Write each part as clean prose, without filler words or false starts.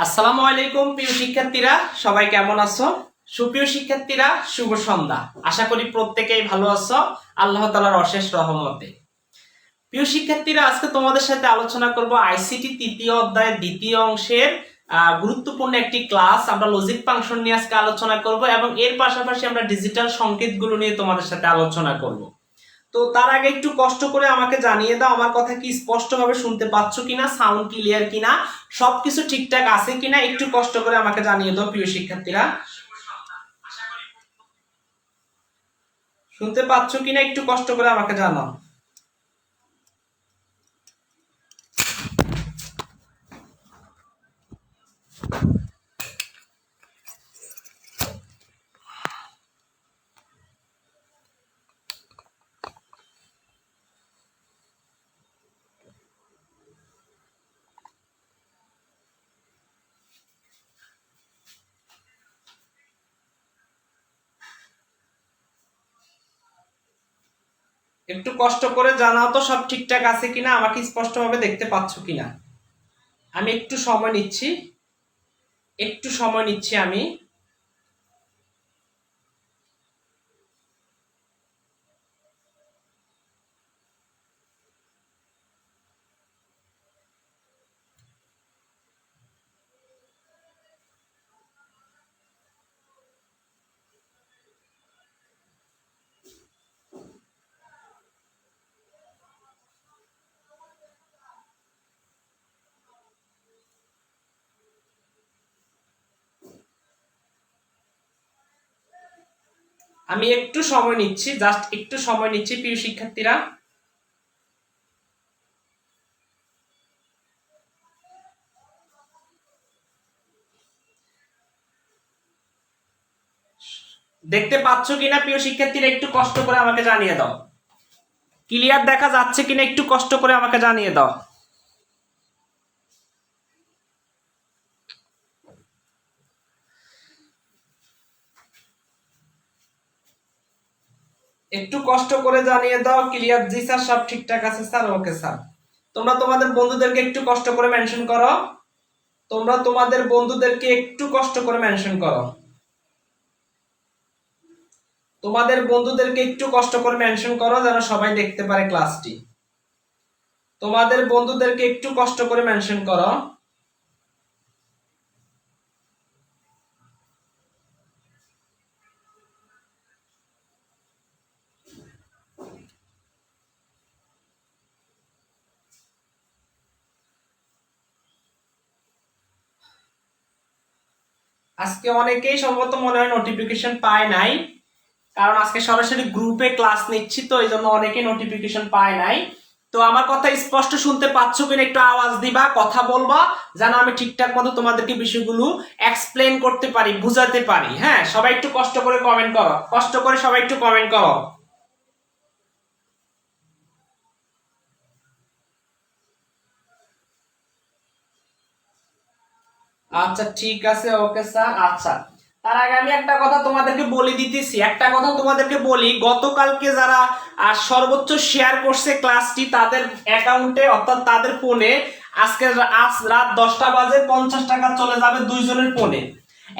আসসালামু আলাইকুম প্রিয় শিক্ষার্থীরা, সবাই কেমন আছো? সুপ্রিয় শিক্ষার্থীরা, শুভ সন্ধ্যা। আশা করি প্রত্যেকেই ভালো আছো আল্লাহ তাআলার অশেষ রহমতে। প্রিয় শিক্ষার্থীরা, আজকে তোমাদের সাথে আলোচনা করব আইসিটি তৃতীয় অধ্যায়ের দ্বিতীয় অংশের গুরুত্বপূর্ণ একটি ক্লাস। আমরা লজিক ফাংশন নিয়ে আজকে আলোচনা করব এবং এর পাশাপাশি আমরা ডিজিটাল সংকেতগুলো নিয়ে তোমাদের সাথে আলোচনা করব। তো তার আগে একটু কষ্ট করে আমাকে জানিয়ে দাও আমার কথা কি স্পষ্টভাবে শুনতে পাচ্ছ কিনা, সাউন্ড ক্লিয়ার কিনা, সবকিছু ঠিকঠাক আছে কিনা, একটু কষ্ট করে আমাকে জানিয়ে দাও প্রিয় শিক্ষার্থীরা। শুনতে পাচ্ছ কিনা একটু কষ্ট করে আমাকে জানাও। একটু কষ্ট করে জানাও তো সব ঠিকঠাক আছে কিনা, আমাকে স্পষ্টভাবে দেখতে পাচ্ছ কিনা। আমি একটু সময় নিচ্ছি, আমি। আমি একটু সময় নিচ্ছি, জাস্ট একটু সময় নিচ্ছি প্রিয় শিক্ষার্থীরা। দেখতে পাচ্ছ কিনা প্রিয় শিক্ষার্থীরা, একটু কষ্ট করে আমাকে জানিয়ে দাও। ক্লিয়ার দেখা যাচ্ছে কিনা একটু কষ্ট করে আমাকে জানিয়ে দাও। একটু কষ্ট করে জানিয়ে দাও। ক্লিয়ার? জি স্যার, সব ঠিকঠাক আছে স্যার। Okay sir. তোমরা তোমাদের বন্ধুদেরকে একটু কষ্ট করে মেনশন করো। তোমাদের বন্ধুদেরকে একটু কষ্ট করে মেনশন করো যেন সবাই দেখতে পারে ক্লাসটি। তোমাদের বন্ধুদেরকে একটু কষ্ট করে মেনশন করো। আজকে অনেকেই সম্ভবত মনে হয় নোটিফিকেশন পায় নাই, কারণ আজকে সরাসরি গ্রুপে ক্লাস নিচ্ছি, তো এই জন্য অনেকেই নোটিফিকেশন পায় নাই। তো আমার কথা স্পষ্ট শুনতে পাচ্ছ কিনা একটু আওয়াজ দিবা, কথা বলবা, যেন আমি ঠিকঠাক মতো তোমাদেরকে বিষয়গুলো এক্সপ্লেন করতে পারি, বুঝাতে পারি। হ্যাঁ, সবাই একটু কষ্ট করে কমেন্ট করো, কষ্ট করে সবাই একটু কমেন্ট করো। আচ্ছা ঠিক আছে, ওকে স্যার। আচ্ছা, তার আগে আমি একটা কথা তোমাদেরকে বলে দিতেছি, গতকালকে যারা সর্বোচ্চ শেয়ার করছে ক্লাসটি, তাদের অ্যাকাউন্টে অর্থাৎ তাদের ফোনে আজ রাত 10টা বাজে 50 টাকা চলে যাবে দুইজনের ফোনে।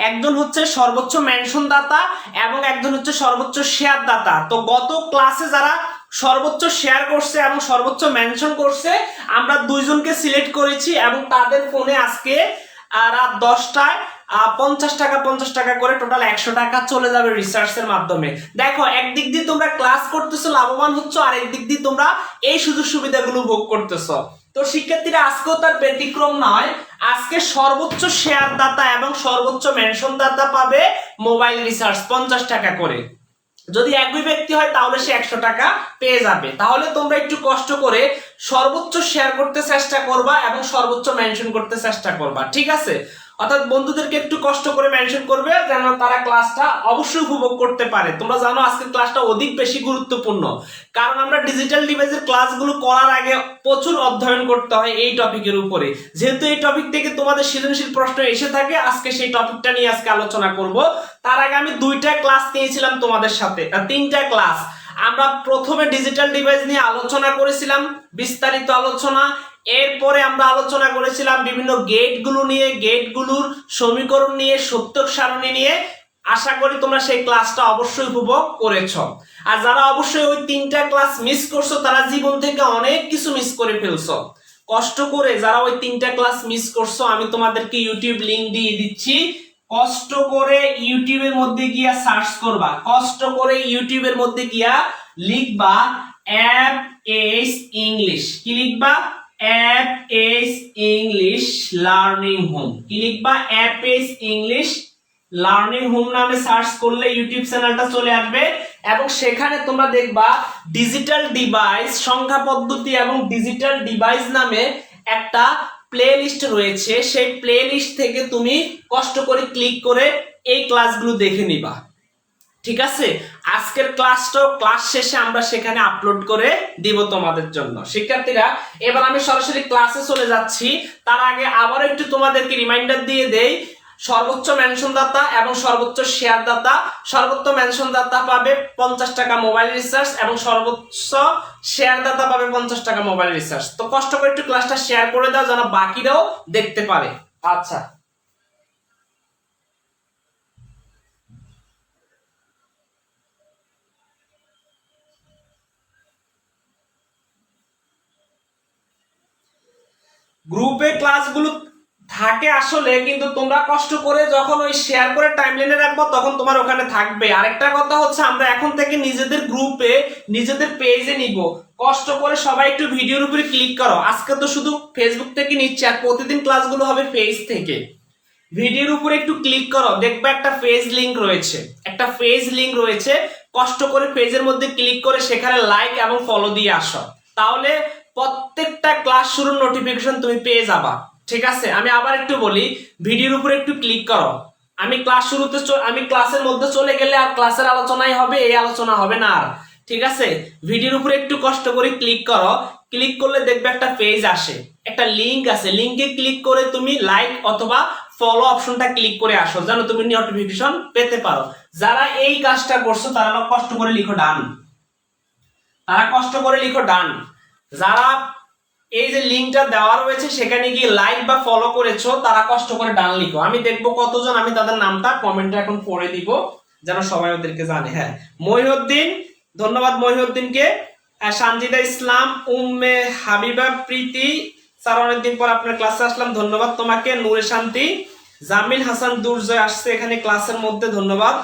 একজন হচ্ছে সর্বোচ্চ মেনশন দাতা এবং একজন হচ্ছে সর্বোচ্চ শেয়ার দাতা। তো গত ক্লাসে যারা সর্বোচ্চ শেয়ার করছে এবং সর্বোচ্চ মেনশন করছে, আমরা দুইজনকে সিলেক্ট করেছি এবং তাদের ফোনে আজকে রাত 10টায় 50 টাকা করে টোটাল 100 টাকা চলে যাবে রিসার্চের মাধ্যমে। দেখো, একদিক দিয়ে তোমরা ক্লাস করতেছো, লাভবান হচ্ছ, আর একদিক দিয়ে তোমরা এই সুযোগ সুবিধাগুলো ভোগ করতেছো। তো শিক্ষার্থীরা, আজকেও তার ব্যতিক্রম নয়। আজকে সর্বোচ্চ শেয়ার দাতা এবং সর্বোচ্চ মেনশন দাতা পাবে মোবাইল রিসার্চ 50 টাকা করে। যদি একই ব্যক্তি হয় তাহলে সে 100 টাকা পেয়ে যাবে। তাহলে তোমরা একটু কষ্ট করে সর্বোচ্চ শেয়ার করতে চেষ্টা করবা এবং সর্বোচ্চ মেনশন করতে চেষ্টা করবা, ঠিক আছে? অর্থাৎ বন্ধুদেরকে একটু কষ্ট করে মেনশন করবে যেন তারা ক্লাসটা অবশ্যই উপভোগ করতে পারে। তোমরা জানো আজকের ক্লাসটা অধিক বেশি গুরুত্বপূর্ণ, কারণ আমরা ডিজিটাল ডিভাইসের ক্লাসগুলো করার আগে প্রচুর অধ্যয়ন করতে হয় এই টপিকের উপরে। যেহেতু এই টপিক থেকে তোমাদের সৃজনশীল প্রশ্ন এসে থাকে, আজকে সেই টপিকটা নিয়ে আজকে আলোচনা করব। তার আগে আমি 2টা ক্লাস নিয়েছিলাম তোমাদের সাথে, 3টা ক্লাস। আমরা প্রথমে ডিজিটাল ডিভাইস নিয়ে আলোচনা করেছিলাম, বিস্তারিত আলোচনা। এরপরে আমরা আলোচনা করেছিলাম বিভিন্ন গেটগুলো নিয়ে, গেটগুলোর সমীকরণ নিয়ে, সত্যক সারণী নিয়ে। আশা করি তোমরা সেই ক্লাসটা অবশ্যই উপভোগ করেছো। আর যারা অবশ্যই ওই 3টা ক্লাস মিস করছো তারা জীবন থেকে অনেক কিছু মিস করে ফেলছো। কষ্ট করে যারা ওই 3টা ক্লাস মিস করছো, আমি তোমাদেরকে ইউটিউব লিংক দিয়ে দিচ্ছি। কষ্ট করে ইউটিউবের মধ্যে গিয়া সার্চ করবা, কষ্ট করে ইউটিউবের মধ্যে গিয়া লিখবা অ্যাপ এস ইংলিশ। কি লিখবা? App S English learning home. কি লিখবা? App S English learning home নামে সার্চ করলে ইউটিউব চ্যানেলটা চলে আসবে এবং সেখানে তোমরা দেখবা ডিজিটাল ডিভাইস সংখ্যা পদ্ধতি এবং ডিজিটাল ডিভাইস নামে একটা প্লে লিস্ট রয়েছে। সেই প্লে লিস্ট থেকে তুমি কষ্ট করে ক্লিক করে এই ক্লাসগুলো দেখে নিবা। ঠিক আছে, আজকের ক্লাসটাও ক্লাস শেষে আমরা সেখানে আপলোড করে দিব তোমাদের জন্য। শিক্ষার্থীরা, এবার আমি সরাসরি ক্লাসে চলে যাচ্ছি। তার আগে আবার একটু তোমাদেরকে রিমাইন্ডার দিয়ে দেই, সর্বোচ্চ মেনশন দাতা এবং সর্বোচ্চ শেয়ার দাতা। সর্বোচ্চ মেনশন দাতা পাবে 50 টাকা মোবাইল রিচার্জ এবং সর্বোচ্চ শেয়ার দাতা পাবে 50 টাকা মোবাইল রিচার্জ। তো কষ্ট করে একটু ক্লাসটা শেয়ার করে দাও যেন বাকিরাও দেখতে পারে। আচ্ছা, গ্রুপে ক্লাসগুলো থাকে আসলে, কিন্তু তোমরা কষ্ট করে যখন ওই শেয়ার করে টাইমলাইনে রাখবো তখন তোমার ওখানে থাকবে। আরেকটা কথা হচ্ছে, আমরা এখন থেকে নিজেদের গ্রুপে নিজেদের পেজে নিব। কষ্ট করে সবাই একটু ভিডিওর উপরে ক্লিক করো। আজকে তো শুধু ফেসবুক থেকে নিচ্ছে, আর প্রতিদিন ক্লাসগুলো হবে পেজ থেকে। ভিডিওর উপরে একটু ক্লিক করো, দেখবে একটা পেজ লিংক রয়েছে, একটা পেজ লিংক রয়েছে। কষ্ট করে পেজের মধ্যে ক্লিক করে সেখানে লাইক এবং ফলো দিয়ে আসো, তাহলে প্রত্যেকটা ক্লাস শুরুর নোটিফিকেশন তুমি পেয়ে যাবা। ঠিক আছে, আমি আবার একটু বলি, ভিডিওর উপরে একটু ক্লিক করো। আমি ক্লাস শুরুতে আমি ক্লাসের মধ্যে চলে গেলে আর ক্লাসের আলোচনাই হবে, এই আলোচনা হবে না আর। ঠিক আছে, ভিডিওর উপরে একটু কষ্ট করে ক্লিক করো। ক্লিক করলে দেখবে একটা পেজ আসে, একটা লিংক আছে, লিংকে ক্লিক করে তুমি লাইক অথবা ফলো অপশনটা ক্লিক করে আসো যেন তুমি নোটিফিকেশন পেতে পারো। যারা এই কাজটা করছো তারা কষ্ট করে লিখো ডান, তারা কষ্ট করে লিখো ডান। যারা এই যে লিংকটা দেওয়া রয়েছে সেখানে গিয়ে লাইক বা ফলো করেছো তারা কষ্ট করে ডান লিখো। আমি দেখবো কতজন, আমি তাদের নামটা কমেন্টে এখন পড়ে দিব যেন সবাই ওদেরকে জানে। হ্যাঁ, মহিউদ্দিন, ধন্যবাদ মহিউদ্দিনকে। সানজিদা ইসলাম, উম্মে হাবিবা, প্রীতি, স্যার অনেকদিন পর আপনার ক্লাসে আসলাম, ধন্যবাদ তোমাকে। নূরে শান্তি, জামিল হাসান দুর্জয় আসছে এখানে ক্লাসের মধ্যে, ধন্যবাদ।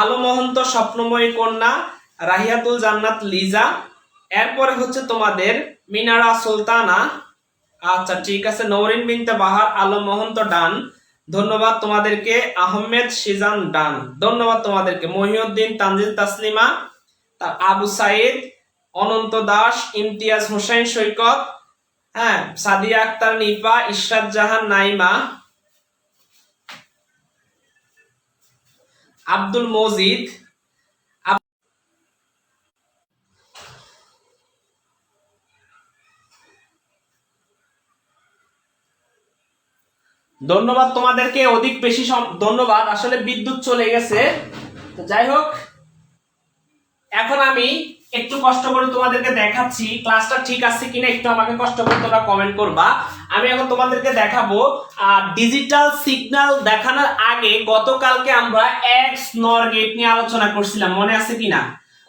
আলো মহন্ত, স্বপ্নময়ী কন্যা, রাহিয়াতুল জান্নাত লিজা, এরপরে হচ্ছে তোমাদের মিনারা সুলতানা। আচ্ছা ঠিক আছে, নওরিন বিনতে বাহার, আলো মহন্ত ডান, ধন্যবাদ তোমাদেরকে। আহমেদ সিজান ডান, ধন্যবাদ তোমাদেরকে। মহিউদ্দিন, তানজিল তাসলিমা, আবু সাইদ, অনন্ত দাস, ইমতিয়াজ হোসেন সৈকত, হ্যাঁ, সাদিয়া আক্তার নিপা, ইশরাত জাহান নাইমা, আব্দুল মজিদ, ধন্যবাদ তোমাদেরকে অধিক বেশি ধন্যবাদ। আসলে বিদ্যুৎ চলে গেছে, তো যাই হোক, এখন আমি একটু কষ্ট করে তোমাদেরকে দেখাচ্ছি ক্লাসটা ঠিক আছে কিনা, একটু আমাকে কষ্ট করে তোমরা কমেন্ট করবা। আমি এখন তোমাদেরকে দেখাবো। ডিজিটাল সিগন্যাল দেখানোর আগে গতকালকে আমরা এক্স নর গেট নিয়ে আলোচনা করছিলাম, মনে আছে কিনা?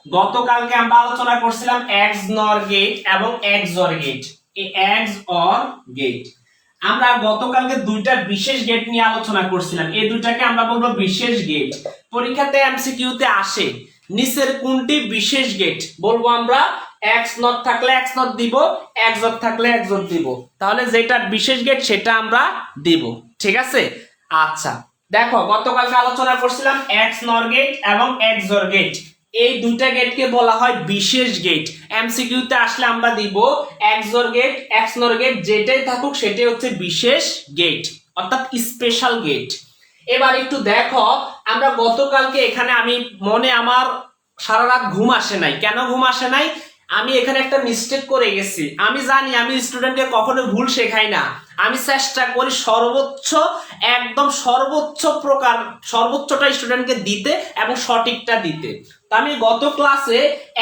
গতকালকে আমরা আলোচনা করছিলাম এক্স নর গেট এবং এক্স অর গেট। এই এক্স অর গেট আমরা গতকালকে দুইটা বিশেষ গেট নিয়ে আলোচনা করছিলাম। এই দুইটাকে আমরা বলবো বিশেষ গেট। পরীক্ষাতে এমসিকিউতে আসে, নিচের কোনটি বিশেষ গেট? বলবো আমরা এক্স নট থাকলে এক্স নট দিব, এক্স অর থাকলে এক্স অর দিব। তাহলে যেটা বিশেষ গেট সেটা আমরা দিব। ঠিক আছে, আচ্ছা দেখো, গতকালকে আলোচনা করছিলাম এক্স নর গেট এবং এক্স অর গেট। এই দুইটা গেটকে বলা হয় বিশেষ গেট। এমসিকিউতে আসলে আমরা দিব এক্স অর গেট, এক্স নর গেট, যেটাই থাকুক সেটাই হচ্ছে বিশেষ গেট অর্থাৎ স্পেশাল গেট। এবার একটু দেখো, আমরা গতকালকে এখানে আমার সারা রাত ঘুম আসে নাই। কেন ঘুম আসে নাই? আমি এখানে একটা মিস্টেক করে গেছি। আমি জানি আমি স্টুডেন্টকে কখনো ভুল শেখাই না, আমি চেষ্টা করি সর্বোচ্চ, একদম সর্বোচ্চটা স্টুডেন্টকে দিতে এবং সঠিকটা দিতে। তো আমি গত ক্লাসে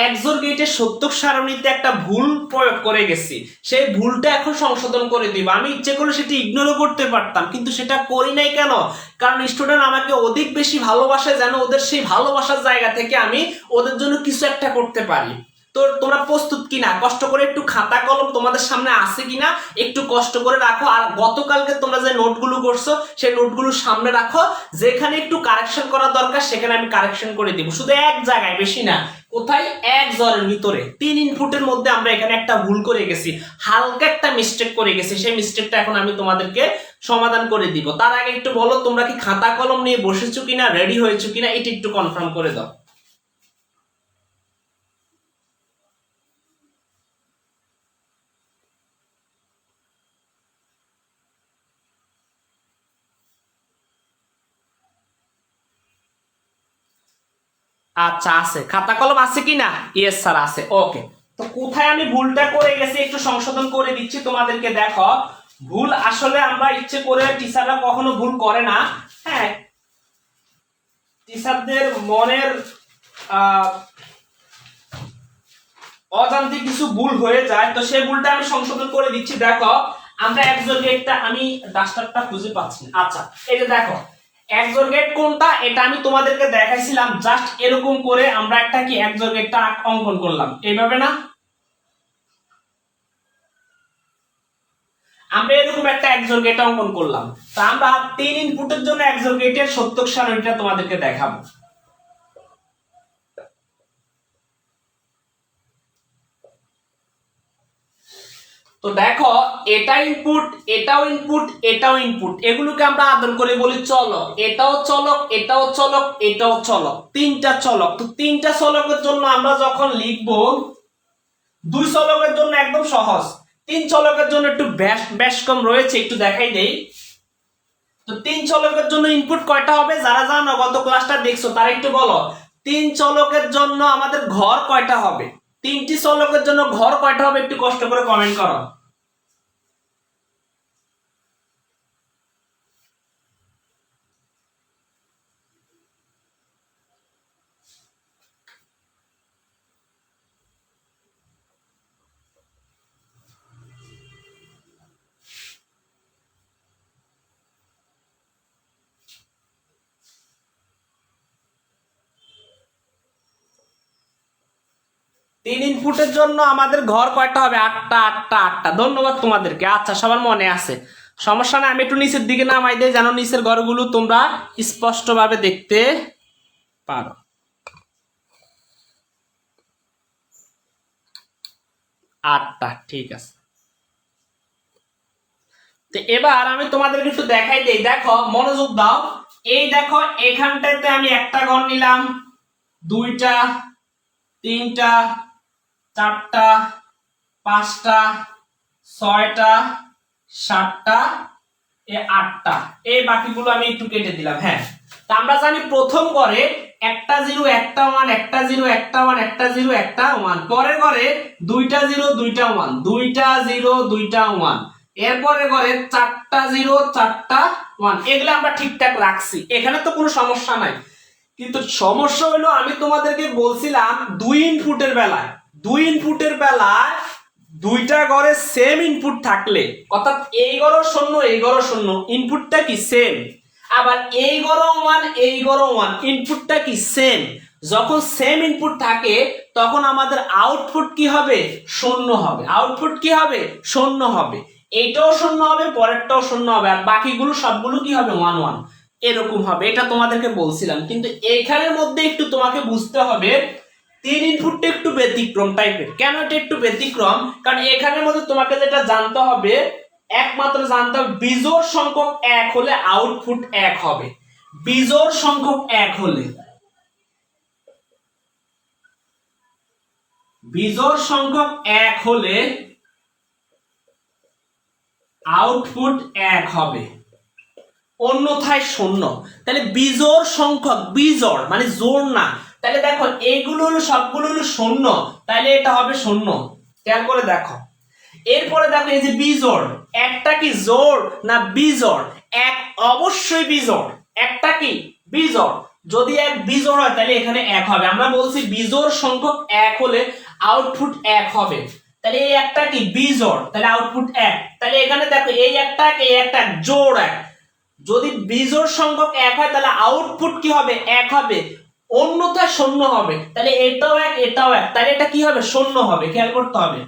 এক্সোরগেটের সত্যক সারণীতে একটা ভুল প্রয়োগ করে গেছি, সেই ভুলটা এখন সংশোধন করে দিব। আমি ইচ্ছে করে সেটা ইগনোরও করতে পারতাম, কিন্তু সেটা করি নাই। কেন? কারণ স্টুডেন্ট আমাকে অধিক বেশি ভালোবাসে, যেন ওদের সেই ভালোবাসার জায়গা থেকে আমি ওদের জন্য কিছু একটা করতে পারি। তো তোমরা প্রস্তুত কিনা? কষ্ট করে একটু খাতা কলম তোমাদের সামনে আছে কিনা একটু কষ্ট করে রাখো। আর গতকালকে তোমরা যে নোটগুলো করছো সেই নোটগুলো সামনে রাখো, যেখানে একটু কারেকশন করা দরকার সেখানে আমি কারেকশন করে দিব, শুধু এক জায়গায়, বেশি না। কোথায়? এক জরের ভিতরে 3 ইনপুটের মধ্যে আমরা এখানে একটা ভুল করে গেছি, হালকা একটা মিস্টেক করে গেছি। সেই মিস্টেকটা এখন আমি তোমাদেরকে সমাধান করে দিব। তার আগে একটু বলো, তোমরা কি খাতা কলম নিয়ে বসেছো কিনা, রেডি হয়েছো কিনা, এটা একটু কনফার্ম করে দাও। আচ্ছা, আছে, খাতা কলম আছে কিনা? ইয়েস স্যার, আছে। ওকে, তো কোথায় আমি ভুলটা করে গেছি একটু সংশোধন করে দিচ্ছি তোমাদেরকে। দেখো, ভুল আসলে আমরা ইচ্ছে করে, টিচাররা কখনো ভুল করে না। হ্যাঁ, টিচারদের মনের অজান্তে কিছু ভুল হয়ে যায়, তো সেই ভুলটা আমি সংশোধন করে দিচ্ছি। দেখো, আমরা এক্সোরগেটটা, আমি ডাস্টারটা খুঁজে পাচ্ছি না। আচ্ছা, এই যে দেখো এক্সোরগেট কোনটা, এটা আমি তোমাদেরকে দেখাইছিলাম। জাস্ট এরকম করে আমরা একটা কি এক্সোরগেটটা অঙ্কন করলাম, এইভাবে না? আমরা এরকম একটা এক্সোরগেট অঙ্কন করলাম। তা আমরা 3 ইনপুটের জন্য এক্সোরগেটের সত্যক সারণীটা তোমাদেরকে দেখাবো। তো দেখো, এটা ইনপুট, এটাও ইনপুট, এটাও ইনপুট, এগুলোকে আমরা আদর করে বলি চলক। এটাও চলক, এটাও চলক, এটাও চলক, 3টা চলক। তো 3টা চলকের জন্য আমরা যখন লিখবো, 2 চলকের জন্য একদম সহজ, 3 চলকের জন্য একটু বেশ কম রয়েছে, একটু দেখাই দেই। তো 3 চলকের জন্য ইনপুট কয়টা হবে? যারা জানো গত ক্লাসটা দেখছো তারা একটু বলো, 3 চলকের জন্য আমাদের ঘর কয়টা হবে? 3টি চলকের জন্য ঘর কয়টা হবে? একটু কষ্ট করে কমেন্ট করো। তিন ইনপুটের জন্য আমাদের ঘর কয়টা হবে? 8টা, 8টা, 8টা। ধন্যবাদ তোমাদেরকে। আচ্ছা, সবার মনে আছে, সমস্যা নাই। আমি একটু নিচের দিকে নামাই দেই যেন নিচের ঘরগুলো তোমরা স্পষ্টভাবে দেখতে পারো। 8টা, ঠিক আছে। তো এবার আমি তোমাদেরকে একটু দেখাই দেই। দেখো, মনোযোগ দাও। এই দেখো, এখানটাতে আমি একটা ঘর নিলাম, 2টা, 3টা, 4টা, 5টা, 6টা, 7টা, 8টা। এই বাকিগুলো আমি একটু কেটে দিলাম। হ্যাঁ, তা আমরা জানি প্রথম ঘরে একটা 0 একটা 1, একটা 0 একটা 1, একটা 0 একটা 1। পরের ঘরে 2টা 0 2টা 1, 2টা 0 2টা 1। এরপরে ঘরে 4টা 0 4টা 1। এগুলো আমরা ঠিকঠাক রাখছি, এখানে তো কোনো সমস্যা নাই। কিন্তু সমস্যা হলো, আমি তোমাদেরকে বলছিলাম 2 ইনপুটের বেলায়, 2টা ঘরে সেম ইনপুট থাকলে, অর্থাৎ এই ঘরও 0 এই ঘরও 0, ইনপুটটা কি সেম। আবার এই ঘরও 1 এই ঘরও 1, ইনপুটটা কি সেম। যখন সেম ইনপুট থাকে তখন আমাদের আউটপুট কি হবে? 0 হবে। আউটপুট কি হবে? 0 হবে। এইটাও 0 হবে, পরেরটাও 0 হবে, আর বাকিগুলো সবগুলো কি হবে? 1 1 এরকম হবে। এটা তোমাদেরকে বলছিলাম। কিন্তু এইখানের মধ্যে একটু তোমাকে বুঝতে হবে, 3 ইনপুটটা একটু ব্যতিক্রম টাইপের। কেন এটা একটু ব্যতিক্রম? কারণ এখানের মধ্যে তোমাকে যেটা জানতে হবে, একমাত্র জানতে হবে, বিজোড় সংখ্যক 1 হলে আউটপুট 1 হবে। বিজোড় সংখ্যক 1 হলে, বিজোড় সংখ্যক 1 হলে আউটপুট 1 হবে, অন্যথায় 0। তাহলে বিজোড় সংখ্যক, বিজোড় মানে জোড় না, তাহলে দেখো এইগুলো হলো সবগুলো হলো শূন্য, তাহলে এটা হবে শূন্য। খেয়াল করে দেখো, এরপরে দেখো এই যে বিজোড়, একটা কি জোড় না বিজোড়? এক, অবশ্যই বিজোড়। একটা কি বিজোড়, যদি এক বিজোড় হয় তাহলে এখানে এক হবে। আমরা বলছি বিজোড় সংখ্যক এক হলে আউটপুট এক হবে। তাহলে এই একটা কি বিজোড়, তাহলে আউটপুট এক। তাহলে এখানে দেখো এই একটা এই একটা জোড় এক, যদি বিজোড় সংখ্যক এক হয় তাহলে আউটপুট কি হবে? এক হবে, অন্যথায় শূন্য হবে। তাহলে এটাও এক এটাও এক, তাহলে এটা কি হবে? শূন্য হবে। খেয়াল করতে হবে,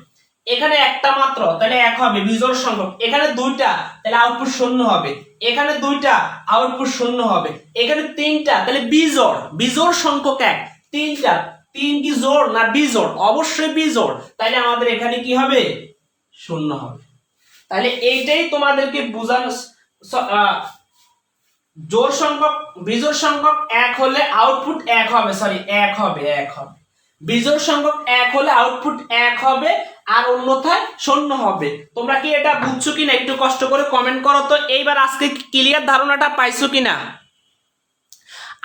এখানে একটা মাত্র তাহলে এক হবে বিজোড় সংখ্যক, এখানে দুইটা তাহলে আউটপুট শূন্য হবে, এখানে দুইটা আউটপুট শূন্য হবে, এখানে তিনটা তাহলে বিজোড়, বিজোড় সংখ্যক এক, তিনটা, তিন কি জোড় না বিজোড়? অবশ্যই বিজোড়, তাহলে আমাদের এখানে কি হবে? শূন্য হবে। তাহলে এইটাই তোমাদেরকে বোঝানো, জোড় সংখ্যক বিজোড় সংখ্যক এক হলে আউটপুট এক হবে, সরি এক হবে, এক হবে। বিজোড় সংখ্যক এক হলে আউটপুট এক হবে, আর অন্যথায় শূন্য হবে। তোমরা কি এটা বুঝছো কিনা একটু কষ্ট করে কমেন্ট করো তো। এইবার আজকে ক্লিয়ার ধারণাটা পাইছো কিনা?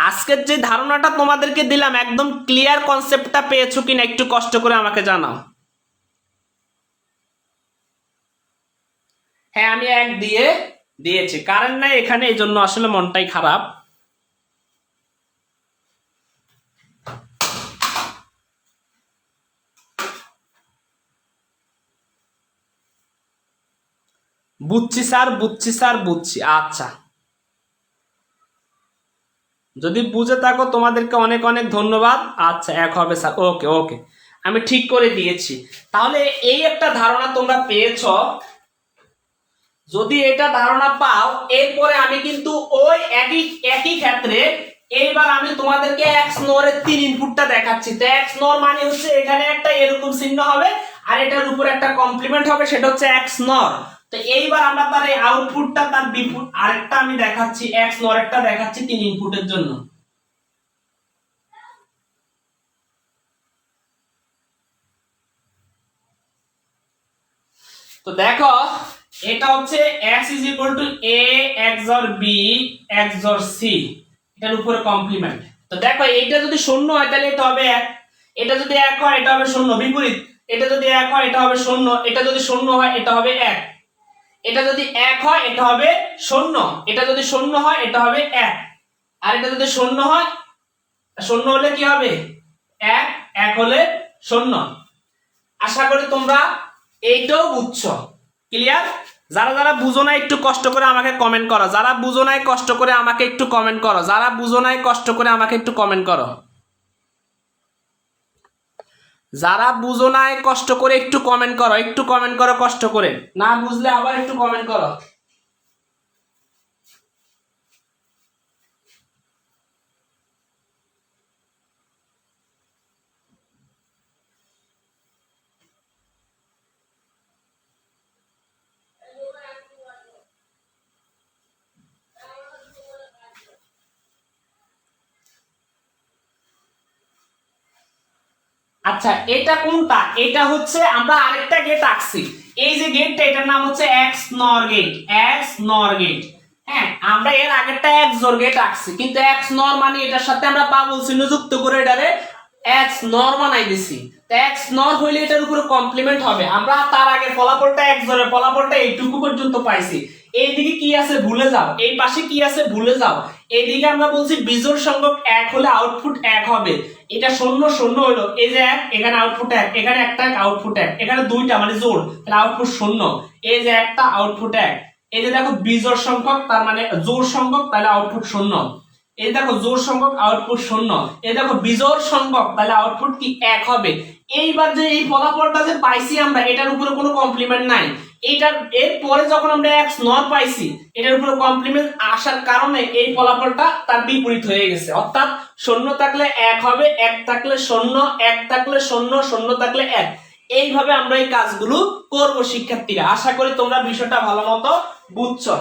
আজকের যে ধারণাটা তোমাদেরকে দিলাম একদম ক্লিয়ার কনসেপ্টটা পেয়েছো কিনা একটু কষ্ট করে আমাকে জানাও। হ্যাঁ আমি এক দিয়েছি, কারেন্ট নাই এখানে, এই জন্য আসলে মনটাই খারাপ। বুঝছি স্যার, বুঝছি স্যার, বুঝছি। আচ্ছা, যদি বুঝে থাকো তোমাদেরকে অনেক অনেক ধন্যবাদ। আচ্ছা এক হবে স্যার, ওকে ওকে, আমি ঠিক করে দিয়েছি। তাহলে এই একটা ধারণা তোমরা পেয়েছ। যদি এটা ধারণা পাও, এরপরে আমি কিন্তু ওই একই একই ক্ষেত্রে এইবার আমি তোমাদেরকে এক্স নর এর 3 ইনপুটটা দেখাচ্ছি। তো এক্স নর মানে হচ্ছে এখানে একটা এরকম চিহ্ন হবে, আর এটার উপর একটা কমপ্লিমেন্ট হবে, সেটা হচ্ছে এক্স নর। তো এইবার আমরা তার এই আউটপুটটা তার বিপরীত আরেকটা আমি দেখাচ্ছি, এক্স নর একটা দেখাচ্ছি 3 ইনপুটের জন্য। তো দেখো এটা হচ্ছে x is equal to a XOR b XOR c, এটার উপরে কমপ্লিমেন্ট। তো দেখো এইটা যদি শূন্য হয় তাহলে এটা হবে এক, এটা যদি এক হয় এটা হবে শূন্য, বিপরীত এটা যদি এক হয় এটা হবে শূন্য, এটা যদি শূন্য হয় এটা হবে এক, এটা যদি এক হয় এটা হবে শূন্য, এটা যদি শূন্য হয় এটা হবে এক, আর এটা যদি শূন্য হয়, শূন্য হলে কি হবে? এক, এক হলে শূন্য। আশা করি তোমরা এইটাও বুঝছো। ক্লিয়ার? যারা যারা বুঝো না একটু কষ্ট করে আমাকে কমেন্ট করো, যারা বুঝো নাই কষ্ট করে আমাকে একটু কমেন্ট করো, যারা বুঝো নাই কষ্ট করে আমাকে একটু কমেন্ট করো, যারা বুঝো নাই কষ্ট করে একটু কমেন্ট করো, একটু কমেন্ট করো কষ্ট করে, না বুঝলে আবার একটু কমেন্ট করো। আচ্ছা এটা কোনটা? এটা হচ্ছে আমরা আরেকটা গেট আঁকছি, এই যে গেটটা এটার নাম হচ্ছে এক্স নর গেট, এক্স নর গেট। হ্যাঁ আমরা এর আগেরটা এক্স জোর গেট আঁকছি, কিন্তু এক্স নর মানে এটার সাথে আমরা পাবল চিহ্ন যুক্ত করে এটারে এক্স নর বানাই দিছি। তো এক্স নর হইলে এটার উপরে কমপ্লিমেন্ট হবে। আমরা তার আগে ফলাফলটা এক্স জোরের ফলাফলটা এইটুকু পর্যন্ত পাইছি, এইদিকে কি আছে ভুলে যাও, এই পাশে কি আছে ভুলে যাও। এইদিকে আমরা বলছি বিজোড় সংখ্যক এক হলে আউটপুট এক হবে, এটা শূন্য শূন্য হলো, এই যে এক, এখানে আউটপুট এক, এখানে একটা আউটপুট এক, এখানে দুইটা মানে জোড় তাহলে আউটপুট শূন্য, এই যে একটা আউটপুট এক, এই যে দেখো বিজোড় সংখ্যক তার মানে জোড় সংখ্যক তাহলে আউটপুট শূন্য, এই দেখো জোড় সংখ্যক আউটপুট শূন্য, এই দেখো বিজোড় সংখ্যক তাহলে আউটপুট কি এক হবে। এইবার যে এই ফলাফলটা যে পাইছি আমরা এটার উপরে কোনো কমপ্লিমেন্ট নাই, এইটার এর পরে যখন আমরা এক্স নট পাইছি এটার উপরে কমপ্লিমেন্ট আসার কারণে এই ফলাফলটা তার বিপরীত হয়ে গেছে, অর্থাৎ শূন্য থাকলে এক হবে, এক থাকলে শূন্য, এক থাকলে শূন্য, শূন্য থাকলে এক। এইভাবে আমরা এই কাজগুলো করব শিক্ষার্থীরা। আশা করি তোমরা বিষয়টা ভালো মতো বুঝছো।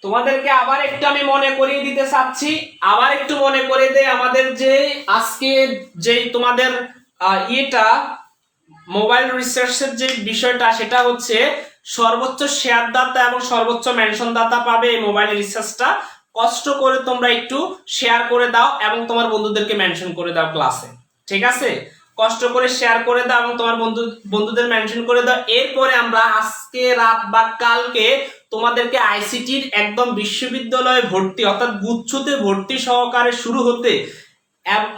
তোমাদেরকে আবার একটু আমি মনে করিয়ে দিতে চাচ্ছি, আবার একটু মনে করে দেই আমাদের যে আজকে যে তোমাদের এটা মোবাইল রিসার্চের যে বিষয়টা সেটা হচ্ছে সর্বোচ্চ শেয়ার দাতা এবং সর্বোচ্চ মেনশন দাতা পাবে এই মোবাইল রিসার্চটা। কষ্ট করে তোমরা একটু শেয়ার করে দাও এবং তোমার বন্ধুদেরকে মেনশন করে দাও ক্লাসে, ঠিক আছে? কষ্ট করে শেয়ার করে দাও এবং তোমার বন্ধুদের মেনশন করে দাও। এরপরে আমরা আজকে রাত বা কালকে তোমাদেরকে আইসিটির একদম বিশ্ববিদ্যালয়ে ভর্তি অর্থাৎ গুচ্ছতে ভর্তি সহকারে শুরু হতে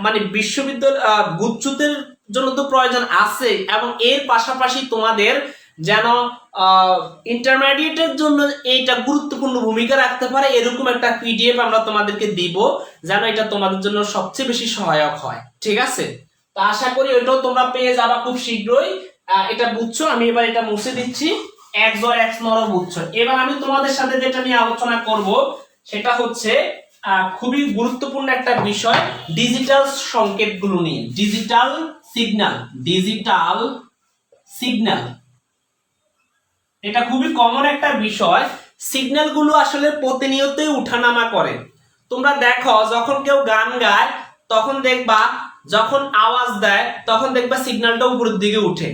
মানে বিশ্ববিদ্যালয় গুচ্ছতের জন্য তো প্রয়োজন আছে এবং এর পাশাপাশি তোমাদের যেন ইন্টারমিডিয়েটের জন্য এইটা গুরুত্বপূর্ণ ভূমিকা রাখতে পারে এরকম একটা পিডিএফ আমরা তোমাদেরকে দিব, যেন এটা তোমাদের জন্য সবচেয়ে বেশি সহায়ক হয়, ঠিক আছে? তো আশা করি ওইটাও তোমরা পেয়ে যাবা খুব শীঘ্রই। এটা বুঝছো? আমি এবার এটা মুছে দিচ্ছি, এক্স ও এক্স নরও বুঝছো। এবার আমি তোমাদের সাথে যেটা নিয়ে আলোচনা করব সেটা হচ্ছে খুবই গুরুত্বপূর্ণ একটা বিষয়, ডিজিটাল সংকেতগুলো নিয়ে। ডিজিটাল সিগন্যাল এটা খুবই কমন একটা বিষয়। সিগন্যাল গুলো আসলে প্রতিনিয়তই উঠানামা করে। তোমরা দেখো যখন কেউ গান গায় তখন দেখবা, যখন আওয়াজ দেয় তখন দেখবা সিগন্যালটা উপরের দিকে উঠে,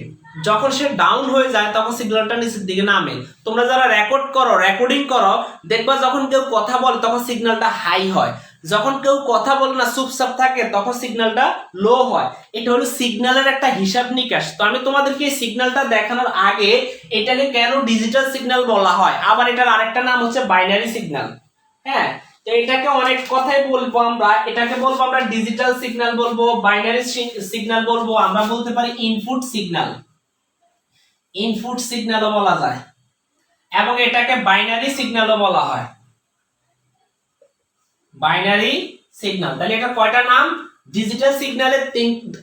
যখন সে ডাউন হয়ে যায় তখন সিগন্যালটা নিচের দিকে নামে। তোমরা যারা রেকর্ডিং করো দেখবা যখন কেউ কথা বলে তখন সিগন্যালটা হাই হয়, যখন কেউ কথা বলে না চুপচাপ থাকে তখন সিগন্যালটা লো হয়। এটা হলো সিগন্যালের একটা হিসাব নিকাশ। তো আমি তোমাদেরকে এই সিগন্যালটা দেখানোর আগে এটাকে কেন ডিজিটাল সিগন্যাল বলা হয়, আবার এটার আরেকটা নাম হচ্ছে বাইনারি সিগন্যাল। হ্যাঁ, তো এটাকে অনেক কথাই বলবো আমরা, এটাকে বলবো আমরা ডিজিটাল সিগন্যাল বলবো, বাইনারি সিগন্যাল বলবো, আমরা বলতে পারি ইনপুট সিগন্যালও বলা যায় এবং এটাকে বাইনারি সিগন্যালও বলা হয়। বাইনারি সিগন্যাল, তাহলে এটা কয়টা নাম? ডিজিটাল সিগন্যালের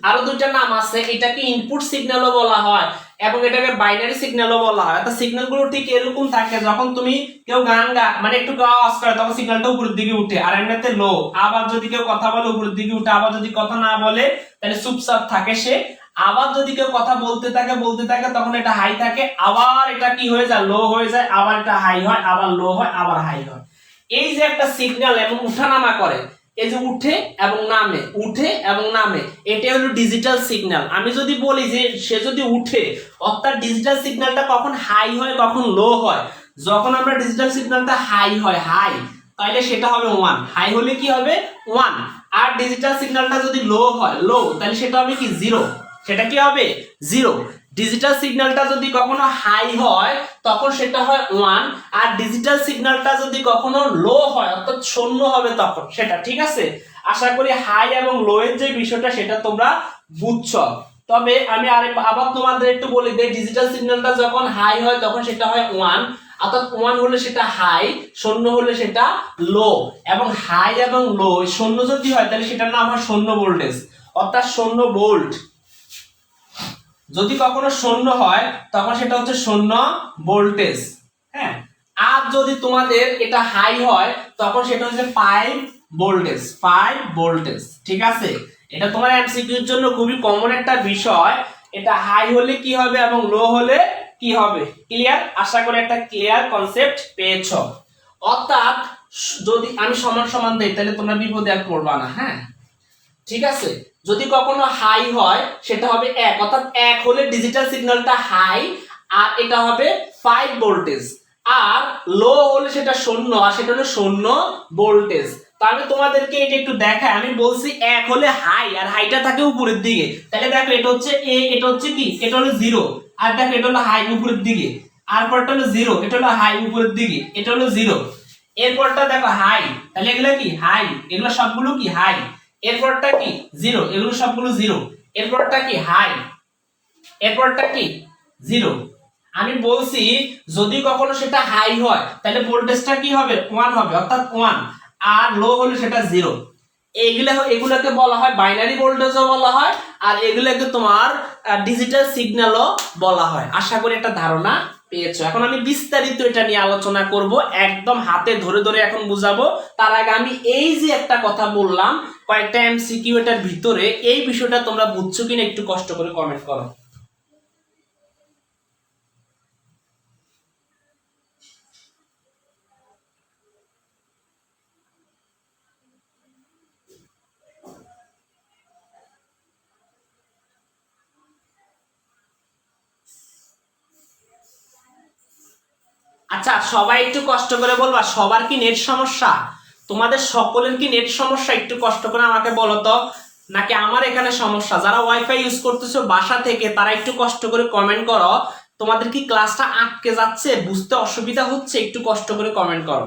আরো দুইটা নাম আছে, এটাকে ইনপুট সিগন্যালও বলা হয় এবং এটাকে বাইনারি সিগন্যালও বলা হয়। অর্থাৎ সিগন্যালগুলো ঠিক এরকম থাকে, যখন তুমি কেউ গান মানে একটু আওয়াজ করে তখন সিগন্যালটা উপরের দিকে উঠে আর এমনিতে লো। আবার যদি কেউ কথা বলে উপরের দিকে উঠে, আবার যদি কথা না বলে তাহলে চুপচাপ থাকে সে। আবার যদি কেউ কথা বলতে থাকে তখন এটা হাই থাকে, আবার এটা কি হয়ে যায়? লো হয়ে যায়, আবার এটা হাই হয়, আবার লো হয়, আবার হাই হয়। এই যে একটা সিগন্যাল এবং উঠানামা করে, এই যে উঠে এবং নামে, এটাই হলো ডিজিটাল সিগন্যাল। আমি যদি বলি যে সে যদি উঠে, অর্থাৎ ডিজিটাল সিগন্যালটা কখন হাই হয় কখন লো হয়? যখন আমরা ডিজিটাল সিগন্যালটা হাই হয়, তাহলে সেটা হবে 1, হাই হলে কি হবে? 1। আর ডিজিটাল সিগন্যালটা যদি লো হয়, তাহলে সেটা হবে কি? 0। সেটা কি হবে? 0। ডিজিটাল সিগন্যালটা যদি কখনো হাই হয় তখন সেটা হয় 1, আর ডিজিটাল সিগন্যালটা যদি কখনো লো হয় অর্থাৎ শূন্য হবে তখন সেটা, ঠিক আছে? আশা করি হাই এবং লো এর যে বিষয়টা সেটা তোমরা বুঝছো। তবে আমি আবার তোমাদের একটু বলি দেই, ডিজিটাল সিগন্যালটা যখন হাই হয় তখন সেটা হয় 1, অর্থাৎ 1 হলে সেটা হাই, শূন্য হলে সেটা লো। এবং হাই এবং লো শূন্য যদি হয় তাহলে সেটার নাম হয় শূন্য ভোল্টেজ, অর্থাৎ শূন্য ভোল্ট। যদি কখনো শূন্য হয় তখন সেটা হচ্ছে শূন্য ভোল্টেজ। হ্যাঁ, আর যদি তোমাদের এটা হাই হয় তখন সেটা হচ্ছে 5 ভোল্টেজ, ঠিক আছে? এটা তোমার এমসিকিউ এর জন্য খুবই কমন একটা বিষয়। এটা হাই হলে কি হবে এবং লো হলে কি হবে? ক্লিয়ার? আশা করি একটা ক্লিয়ার কনসেপ্ট পেয়েছো। অর্থাৎ যদি আমি সমান সমান দেই তাহলে তোমরা বিপদে আর পড়বা না। হ্যাঁ, ঠিক আছে? যদি কখনো হাই হয় সেটা হবে 1, অর্থাৎ 1 হলে ডিজিটাল সিগন্যালটা হাই আর এটা হবে 5 ভোল্টেজ। আর লো হলে সেটা শূন্য, আর সেটা হলো শূন্য ভোল্টেজ। তো আমি তোমাদেরকে এটা একটু দেখাই। আমি বলছি 1 হলে হাই, আর হাইটা থাকে উপরের দিকে, তাহলে দেখো এটা হচ্ছে এ, এটা হচ্ছে কি? এটা হলো 0। আর দেখো এটা হলো হাই উপরের দিকে, আর পরটা হলো 0, এটা হলো হাই উপরের দিকে, এটা হলো 0। এরপরটা দেখো হাই, তাহলে এগুলো কি? হাই, এগুলো সবগুলো কি? হাই। এরপরটা কি? 0, এগুলো সবগুলো 0। এরপরটা কি? হাই। এরপরটা কি? 0। আমি বলছি যদি কখনো সেটা হাই হয় তাহলে ভোল্টেজটা কি হবে? 1 হবে, অর্থাৎ 1। আর লো হলে সেটা 0। এগুলোকে বলা হয় বাইনারি ভোল্টেজও বলা হয়, আর এগুলোকে তোমার ডিজিটাল সিগন্যালও বলা হয়। আশা করি একটা ধারণা পেয়েছো। এখন আমি বিস্তারিত এটা নিয়ে আলোচনা করব, একদম হাতে ধরে ধরে এখন বুঝাবো। তার আগে আমি এই যে একটা কথা বললাম কয়েকটা এমসিকিউ এটার ভিতরে, এই বিষয়টা তোমরা বুঝছো কিনা একটু কষ্ট করে কমেন্ট করো। সবাই একটু কষ্ট করে বলবা, সবার কি নেট সমস্যা? তোমাদের সকলের কি নেট সমস্যা? একটু কষ্ট করে আমাকে বলো তো, নাকি আমার এখানে সমস্যা? যারা ওয়াইফাই ইউজ করতেছো বাসা থেকে, তারা একটু কষ্ট করে কমেন্ট করো। তোমাদের কি ক্লাসটা আটকে যাচ্ছে, বুঝতে অসুবিধা হচ্ছে? একটু কষ্ট করে কমেন্ট করো,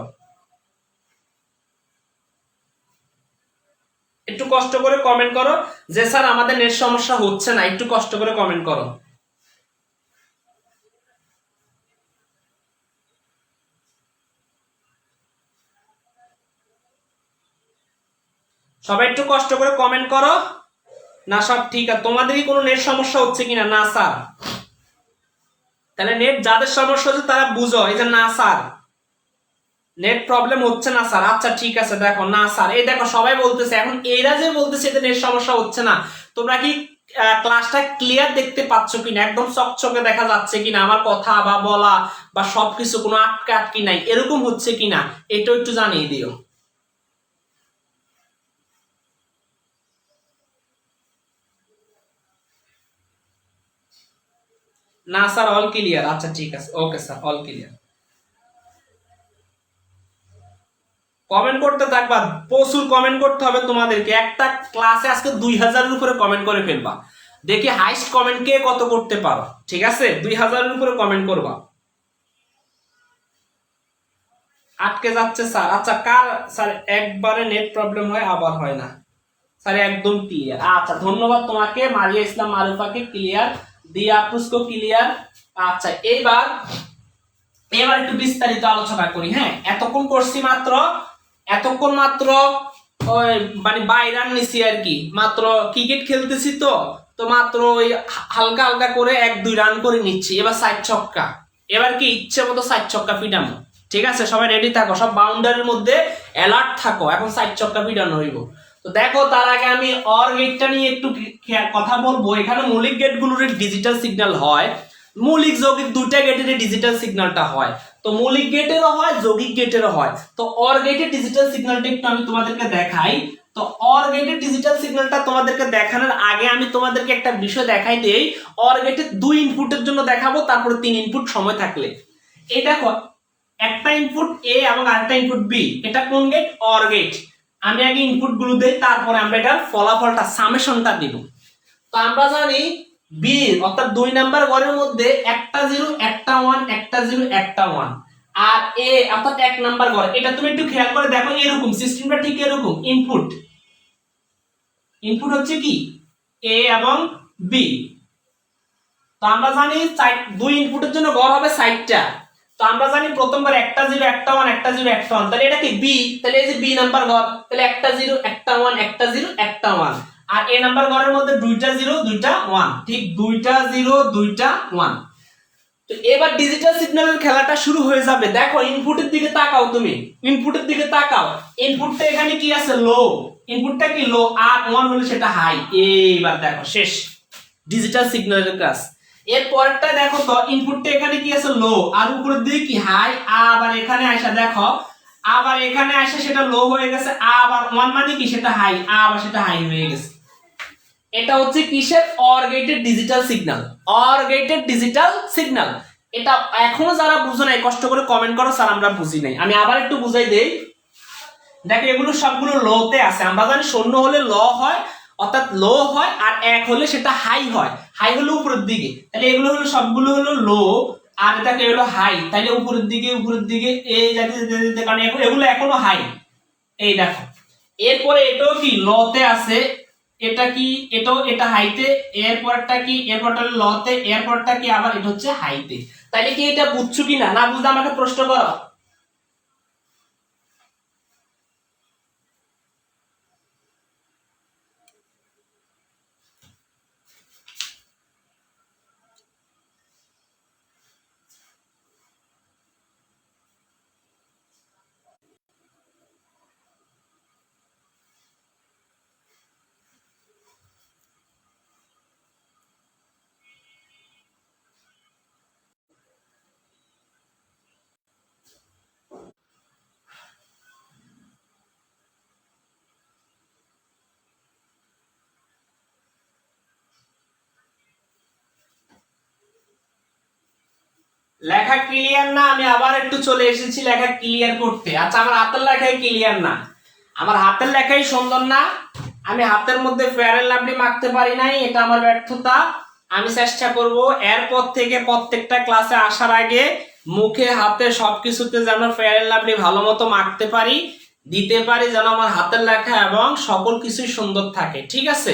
একটু কষ্ট করে কমেন্ট করো যে স্যার আমাদের নেট সমস্যা হচ্ছে না। একটু কষ্ট করে কমেন্ট করো। সবাই একটু কষ্ট করে কমেন্ট করো। না সব ঠিক আছে? তোমাদের কি কোনো নেট সমস্যা হচ্ছে কিনা? না স্যার। তাহলে নেট যাদের সমস্যা হচ্ছে তারা বুঝো, এই যে না স্যার নেট প্রবলেম হচ্ছে না স্যার। আচ্ছা ঠিক আছে, দেখো না স্যার, এই দেখো সবাই বলতেছে। এখন এরা যে বলতেছে এদের নেট সমস্যা হচ্ছে না, তোমরা কি ক্লাসটা ক্লিয়ার দেখতে পাচ্ছ কিনা? একদম চকচকে দেখা যাচ্ছে কিনা আমার কথা বা বলা বা সবকিছু কোনো আটকে আটকি নাই, এরকম হচ্ছে কিনা এটাও একটু জানিয়ে দিও। না স্যার অল ক্লিয়ার। আচ্ছা ঠিক আছে, okay sir all clear. Comment করতে থাকবা, প্রচুর কমেন্ট করতে হবে তোমাদেরকে। একটা ক্লাসে আজকে 2000-এর উপরে কমেন্ট করে ফেলবা, দেখি হাইস্ট কমেন্ট কে কত করতে পারো। ঠিক আছে, 2000-এর উপরে কমেন্ট করবা। আটকে যাচ্ছে স্যার। আচ্ছা কার স্যার একবারে নেট প্রবলেম হয় আবার হয় না? স্যার একদম ক্লিয়ার। আচ্ছা ধন্যবাদ তোমাকে, মারিয়া ইসলাম মারুফাকে ক্লিয়ার, দিয়া আপুসকো ক্লিয়ার। আচ্ছা এইবার এবার একটু বিস্তারিত আলোচনা করি। হ্যাঁ, এতক্ষণ মাত্র ওই মানে বাইরান নিছি আর কি, মাত্র ক্রিকেট খেলতেছি তো তো মাত্র ওই হালকা হালকা করে 1-2 রান করে নিচ্ছি। এবার 60 ছক্কা, এবার কি ইচ্ছে মতো 60 ছক্কা পিটামো। ঠিক আছে, সবাই রেডি থাকো, সব বাউন্ডারির মধ্যে অ্যালার্ট থাকো, এখন 60 ছক্কা পিটানো হইব। তো দেখো তার আগে আমি অর গেটটা নিয়ে একটু কথা বলবো। এখানে মৌলিক গেটগুলোর ডিজিটাল সিগন্যাল হয়, মৌলিক যৌগিক দুইটা গেটের ডিজিটাল সিগন্যালটা হয়। তো মৌলিক গেটেরও হয়, যৌগিক গেটেরও হয়। তো অর গেটের ডিজিটাল সিগন্যালটা একটু আমি তোমাদেরকে দেখাই। তো অর গেটের ডিজিটাল সিগন্যালটা তোমাদেরকে দেখানোর আগে আমি তোমাদেরকে একটা বিষয় দেখাই দেই। অর গেটের 2 ইনপুটের জন্য দেখাবো, তারপরে 3 ইনপুট সময় থাকলে। এই দেখো, একটা ইনপুট এ এবং আরেকটা ইনপুট বি, এটা কোন গেট? Or gate. আমি আগে ইনপুট গুলো দেই, তারপরে আমরা এটার ফলাফলটা সামেশনটা দিব। তো আমরা জানি বি অর্থাৎ 2 নাম্বার ঘরের মধ্যে একটা 0 একটা 1 একটা 0 একটা 1, আর এ অর্থাৎ 1 নাম্বার ঘর। এটা তুমি একটু খেয়াল করে দেখো, এরকম সিস্টেমটা ঠিক এরকম। ইনপুট ইনপুট হচ্ছে কি এ এবং বি। তো আমরা জানি 2 ইনপুটের জন্য ঘর হবে 60টা। তো আমরা জানি প্রথমবার একটা 0 একটা 1 একটা 0 একটা 1, তাহলে এটা কি বি, তাহলে এই যে বি নাম্বার ঘর, তাহলে একটা 0 একটা 1 একটা 0 একটা 1। আর এ নাম্বার ঘরের মধ্যে দুইটা 0 দুইটা 1, ঠিক দুইটা 0 দুইটা 1। তো এবার ডিজিটাল সিগন্যালের খেলাটা শুরু হয়ে যাবে। দেখো ইনপুটের দিকে তাকাও, তুমি ইনপুটের দিকে তাকাও। ইনপুটটা এখানে কি আছে? লো। ইনপুটটা কি লো, আর 1 হলে সেটা হাই। এইবার দেখো শেষ ডিজিটাল সিগন্যালের কাজ। এর পরেরটা দেখো তো, ইনপুটটা এখানে কি আছে? লো, আর উপরের দিকে কি? হাই। আবার এখানে আসা দেখো, আবার এখানে আসে সেটা লো হয়ে গেছে, আবার 1 মানে কি? সেটা হাই, আবার সেটা হাই হয়ে গেছে। এটা হচ্ছে কিসের? Or gated digital signal. Or gated digital signal. এটা এখনো যারা বুঝো নাই কষ্ট করে কমেন্ট করো, স্যার আমরা বুঝি নাই। আমি আবার একটু বুঝাই দেই। দেখো এগুলো সবগুলো লোতে আছে। আমরা জানি 0 হলে ল হয়, অর্থাৎ লো হয়, আর 1 হলে সেটা হাই হয়। হাই হলো উপরের দিকে, তাহলে এগুলো হলো সবগুলো হলো লো, আর এটাকে হলো হাই, তাহলে উপরের দিকে উপরের দিকে এই জাতীয়, কারণ এগুলো এখনো হাই। এই দেখো, এরপরে এটাও কি লতে আছে, এটা কি? এটাও এটা হাইতে। এরপরটা কি? এরপরটা লতে, এরপরটা কি? আবার এটা হচ্ছে হাইতে। তাইলে কি এটা বুঝছো কিনা? না বুঝলে আমাকে প্রশ্ন করো। লেখা ক্লিয়ার না, আমি আবার একটু চলে এসেছি লেখা ক্লিয়ার করতে। আচ্ছা, আমার হাতের লেখাই ক্লিয়ার না, আমার হাতের লেখাই সুন্দর না, আমি হাতের মধ্যে ফেয়ার এন্ড লাভলি মাখতে পারি নাই, এটা আমার ব্যর্থতা। আমি চেষ্টা করব এরপর থেকে প্রত্যেকটা ক্লাসে আসার আগে মুখে হাতে সবকিছুতে যেন ফেয়ার এন্ড লাভলি ভালো মতো মাখতে পারি, দিতে পারি, যেন আমার হাতের লেখা এবং সকল কিছুই সুন্দর থাকে। ঠিক আছে,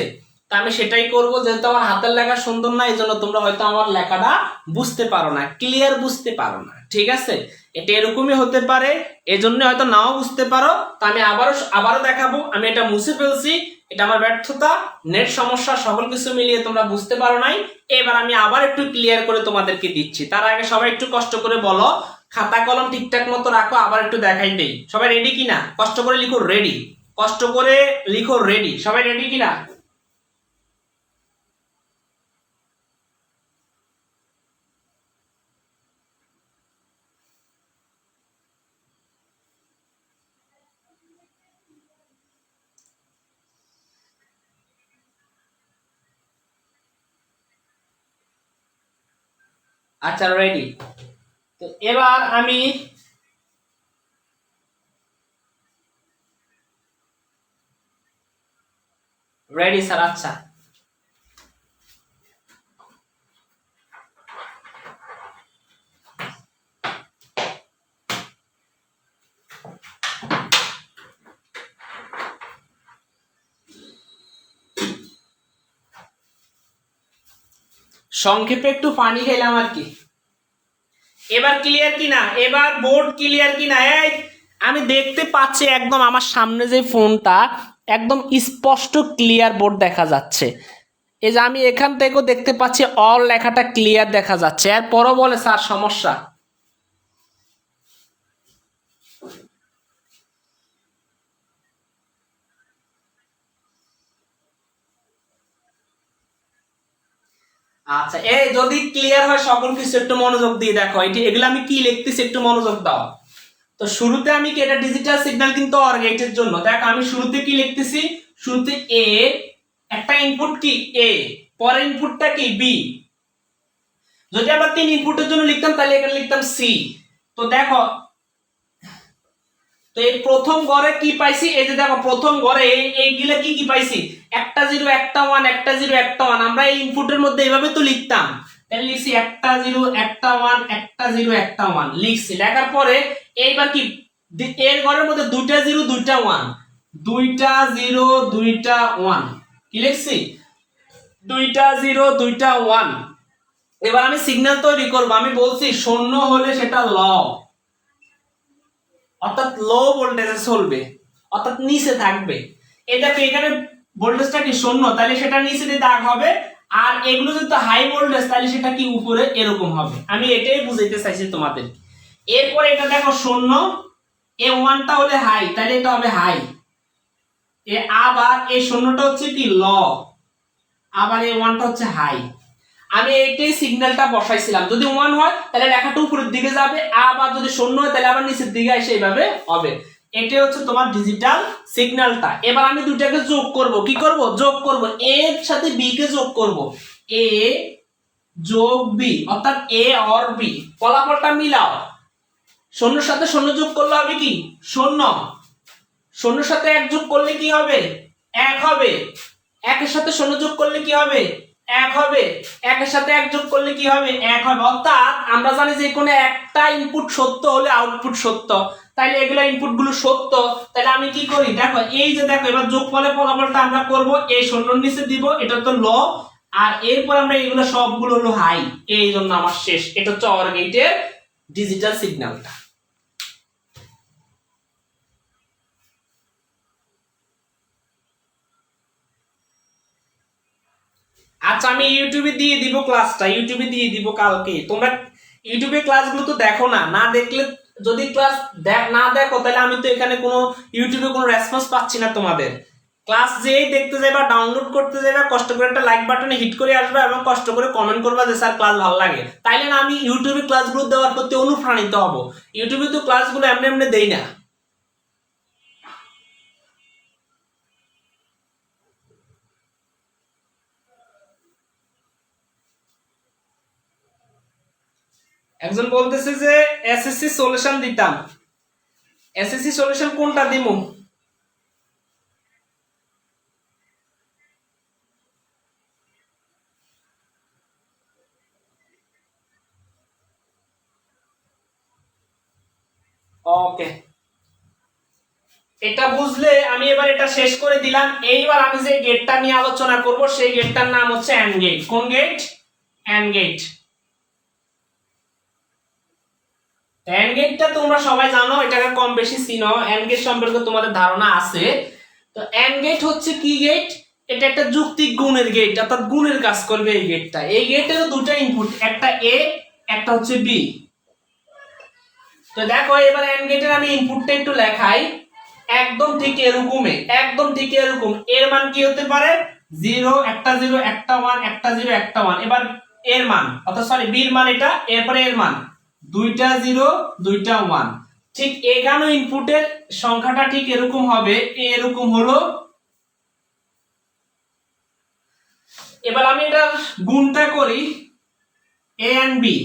তা আমি সেটাই করব। যেহেতু আমার হাতের লেখা সুন্দর না, এই জন্য তোমরা হয়তো আমার লেখাটা বুঝতে পারো না, ক্লিয়ার বুঝতে পারো না। ঠিক আছে, এটা এরকমই হতে পারে, এজন্য হয়তো নাও বুঝতে পারো। তা আমি আবারও দেখাবো, আমি এটা মুছে ফেলছি, এটা আমার ব্যর্থতা, নেট সমস্যা, সকল কিছু মিলিয়ে তোমরা বুঝতে পারো নাই। এবার আমি আবার একটু ক্লিয়ার করে তোমাদেরকে দিচ্ছি। তার আগে সবাই একটু কষ্ট করে বলো, খাতা কলম ঠিকঠাক মতো রাখো, আবার একটু দেখাই দেই। সবাই রেডি কিনা? কষ্ট করে লিখো রেডি, কষ্ট করে লিখো রেডি। সবাই রেডি কিনা? আচ্ছা, রেডি। তো এবার আমি রেডি স্যার। আচ্ছা, সংক্ষেপে একটু পানি খেলাম আর কি। এবার ক্লিয়ার কিনা? এবার বোর্ড ক্লিয়ার কিনা? এই আমি দেখতে পাচ্ছি একদম আমার সামনে যে ফোনটা, একদম স্পষ্ট ক্লিয়ার বোর্ড দেখা যাচ্ছে। এই যে আমি এখান থেকেও দেখতে পাচ্ছি অল লেখাটা ক্লিয়ার দেখা যাচ্ছে। এরপরও বলে স্যার সমস্যা। আচ্ছা, এই যদি ক্লিয়ার হয় সকল কিছু একটু মনোযোগ দিয়ে দেখো, এগুলো আমি কি লিখতেছি একটু মনোযোগ দাও। তো শুরুতে আমি কি, এটা ডিজিটাল সিগন্যাল কিন্তু অর গেটের জন্য। দেখ আমি শুরুতে কি লিখতেছি, শুরুতে এ, একটা ইনপুট কি এ, পরের ইনপুটটা কি বি। যদি আমরা 3 ইনপুটের জন্য লিখতাম তাহলে এখানে লিখতাম সি। তো দেখো, তো এই প্রথম ঘরে কি পাইছি, এই যে দেখো প্রথম ঘরে এইগুলা কি কি পাইছি, একটা জিরো একটা ওয়ান, একটা জিরো একটা ওয়ান। আমরা এই ইনপুটের মধ্যে এইভাবে তো লিখতাম, তাহলে লিখছি একটা জিরো একটা ওয়ান, একটা জিরো একটা ওয়ান লিখছি। লেখার পরে এইবার কি, এর ঘরের মধ্যে দুইটা জিরো দুইটা ওয়ান, দুইটা জিরো দুইটা ওয়ান, কি লিখছি, দুইটা জিরো দুইটা ওয়ান। এবার আমি সিগন্যাল তৈরি করব। আমি বলছি শূন্য হলে সেটা ল, অর্থাৎ লো ভোল্টেজে চলবে, অর্থাৎ নিচে থাকবে। এই দেখো এখানে ভোল্টেজটা কি শূন্য, তাহলে সেটা নিচে দিয়ে দাগ হবে। আর এগুলো যদি হাই ভোল্টেজ, তাহলে সেটা কি উপরে এরকম হবে। আমি এটাই বুঝাইতে চাইছি তোমাদের। এরপর এটা দেখো শূন্য, এ ওয়ানটা হলে হাই, তাহলে এটা হবে হাই। এ আবার এই শূন্যটা হচ্ছে কি ল, আবার এই ওয়ানটা হচ্ছে হাই। আমি এইটাই সিগন্যালটা বসাইছিলাম। যদি ওয়ান হয় তাহলে লেখাটা উপরের দিকে যাবে, আবার যদি শূন্য হয় তাহলে আবার নিচের দিকে এসে এইভাবে হবে। এটাই হচ্ছে তোমার ডিজিটাল সিগন্যালটা। এবার আমি দুটাকে যোগ করব। কি করব? যোগ করব। এ এর সাথে বি কে যোগ করব। এ যোগ বি, অর্থাৎ এ অর বি। ফলাফলটা মিলাও। শূন্যর সাথে শূন্য যোগ করলে হবে কি শূন্য, শূন্যর সাথে এক যোগ করলে কি হবে, এক হবে। একের সাথে শূন্য যোগ করলে কি হবে, এক হবে। একের সাথে এক যোগ করলে কি হবে, এক হবে। অর্থাৎ আমরা জানি যে কোনো একটা ইনপুট সত্য হলে আউটপুট সত্য, তাইলে এগুলো ইনপুট গুলো সত্য। তাহলে আমি কি করি, দেখো এই যে দেখো এবার যোগ ফলে ফলাফলটা আমরা করব, এই শূন্যর নিচে দিব, এটা তো ল। আর এরপর আমরা এগুলো সবগুলো হলো হাই, এই জন্য আমার শেষ। এটা হচ্ছে অর গেটের ডিজিটাল সিগন্যালটা। আচ্ছা, আমি ইউটিউবে দিয়ে দিব ক্লাসটা, ইউটিউবে দিয়ে দিব কালকে। তোমরা ইউটিউবে ক্লাসগুলো তো দেখো না, না দেখলে, যদি ক্লাস না দেখো তাহলে আমি তো এখানে কোনো ইউটিউবে কোনো রেসপন্স পাচ্ছি না তোমাদের। ক্লাস যেই দেখতে যাবা, ডাউনলোড করতে যাবা, কষ্ট করে একটা লাইক বাটনে হিট করে আসবে এবং কষ্ট করে কমেন্ট করবা যে স্যার ক্লাস ভালো লাগে, তাইলে না আমি ইউটিউবে ক্লাসগুলো দেওয়ার প্রতি অনুপ্রাণিত হব। ইউটিউবে তো ক্লাসগুলো এমনি এমনি দেই না। একজন বলতেছে যে এসএসসি সলিউশন দিতাম, এসএসসি সলিউশন কোনটা দিমু? ওকে, এটা বুঝলে আমি এবার এটা শেষ করে দিলাম। এইবার আমি যে গেটটা নিয়ে আলোচনা করব সেই গেটটার নাম হচ্ছে অ্যান্ড গেট। কোন গেট? And gate. অ্যান্ড গেটটা তোমরা সবাই জানো, এটাকে কম বেশি চিনো, অ্যান্ড গেট সম্পর্কে তোমাদের ধারণা আছে। তো অ্যান্ড গেট হচ্ছে কি গেট? এটা একটা যুক্তিক গুণের গেট, অর্থাৎ গুণের কাজ করবে এই গেটটা। এই গেটেরও দুটো ইনপুট, একটা এ একটা হচ্ছে বি। তো দেখো এবার অ্যান্ড গেটের আমি ইনপুটটা একটু লেখাই। একদম ঠিক এরকমই, একদম ঠিক এরকম। এর মান কি হতে পারে? 0 একটা 0 একটা 1 একটা 0 একটা 1। এবার এর মান অর্থাৎ সরি বির মান এটা, এরপরে এর মান দুইটা 0 দুইটা 1। ঠিক এখানে ইনপুটের সংখ্যাটা ঠিক এরকম হবে, এরকম হলো। এবার আমি এটা গুণটা করি এ এন্ড বি।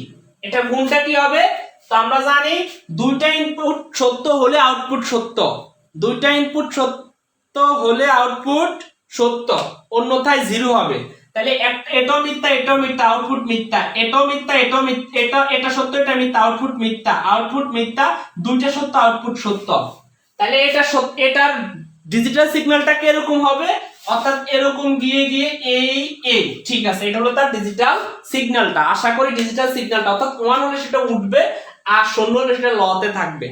এটা গুণটা কি হবে? তো আমরা জানি দুইটা ইনপুট সত্য হলে আউটপুট সত্য, দুইটা ইনপুট সত্য হলে আউটপুট সত্য, অন্যথায় 0 হবে। তাহলে এটাও মিথ্যা এটাও মিথ্যা, আউটপুট মিথ্যা। এটাও মিথ্যা এটাও মিথ্যা, এটা সত্য এটা মিথ্যা, আউটপুট মিথ্যা, আউটপুট মিথ্যা। দুইটা সত্য আউটপুট সত্য। তাহলে এটা এটার ডিজিটাল সিগন্যালটা কি এরকম হবে? অর্থাৎ এরকম গিয়ে গিয়ে এই এ, ঠিক আছে, এটা হলো তার ডিজিটাল সিগন্যালটা। আশা করি ডিজিটাল সিগন্যালটা অর্থাৎ 1 হলে সেটা উঠবে আর 0 হলে সেটা লতে থাকবে।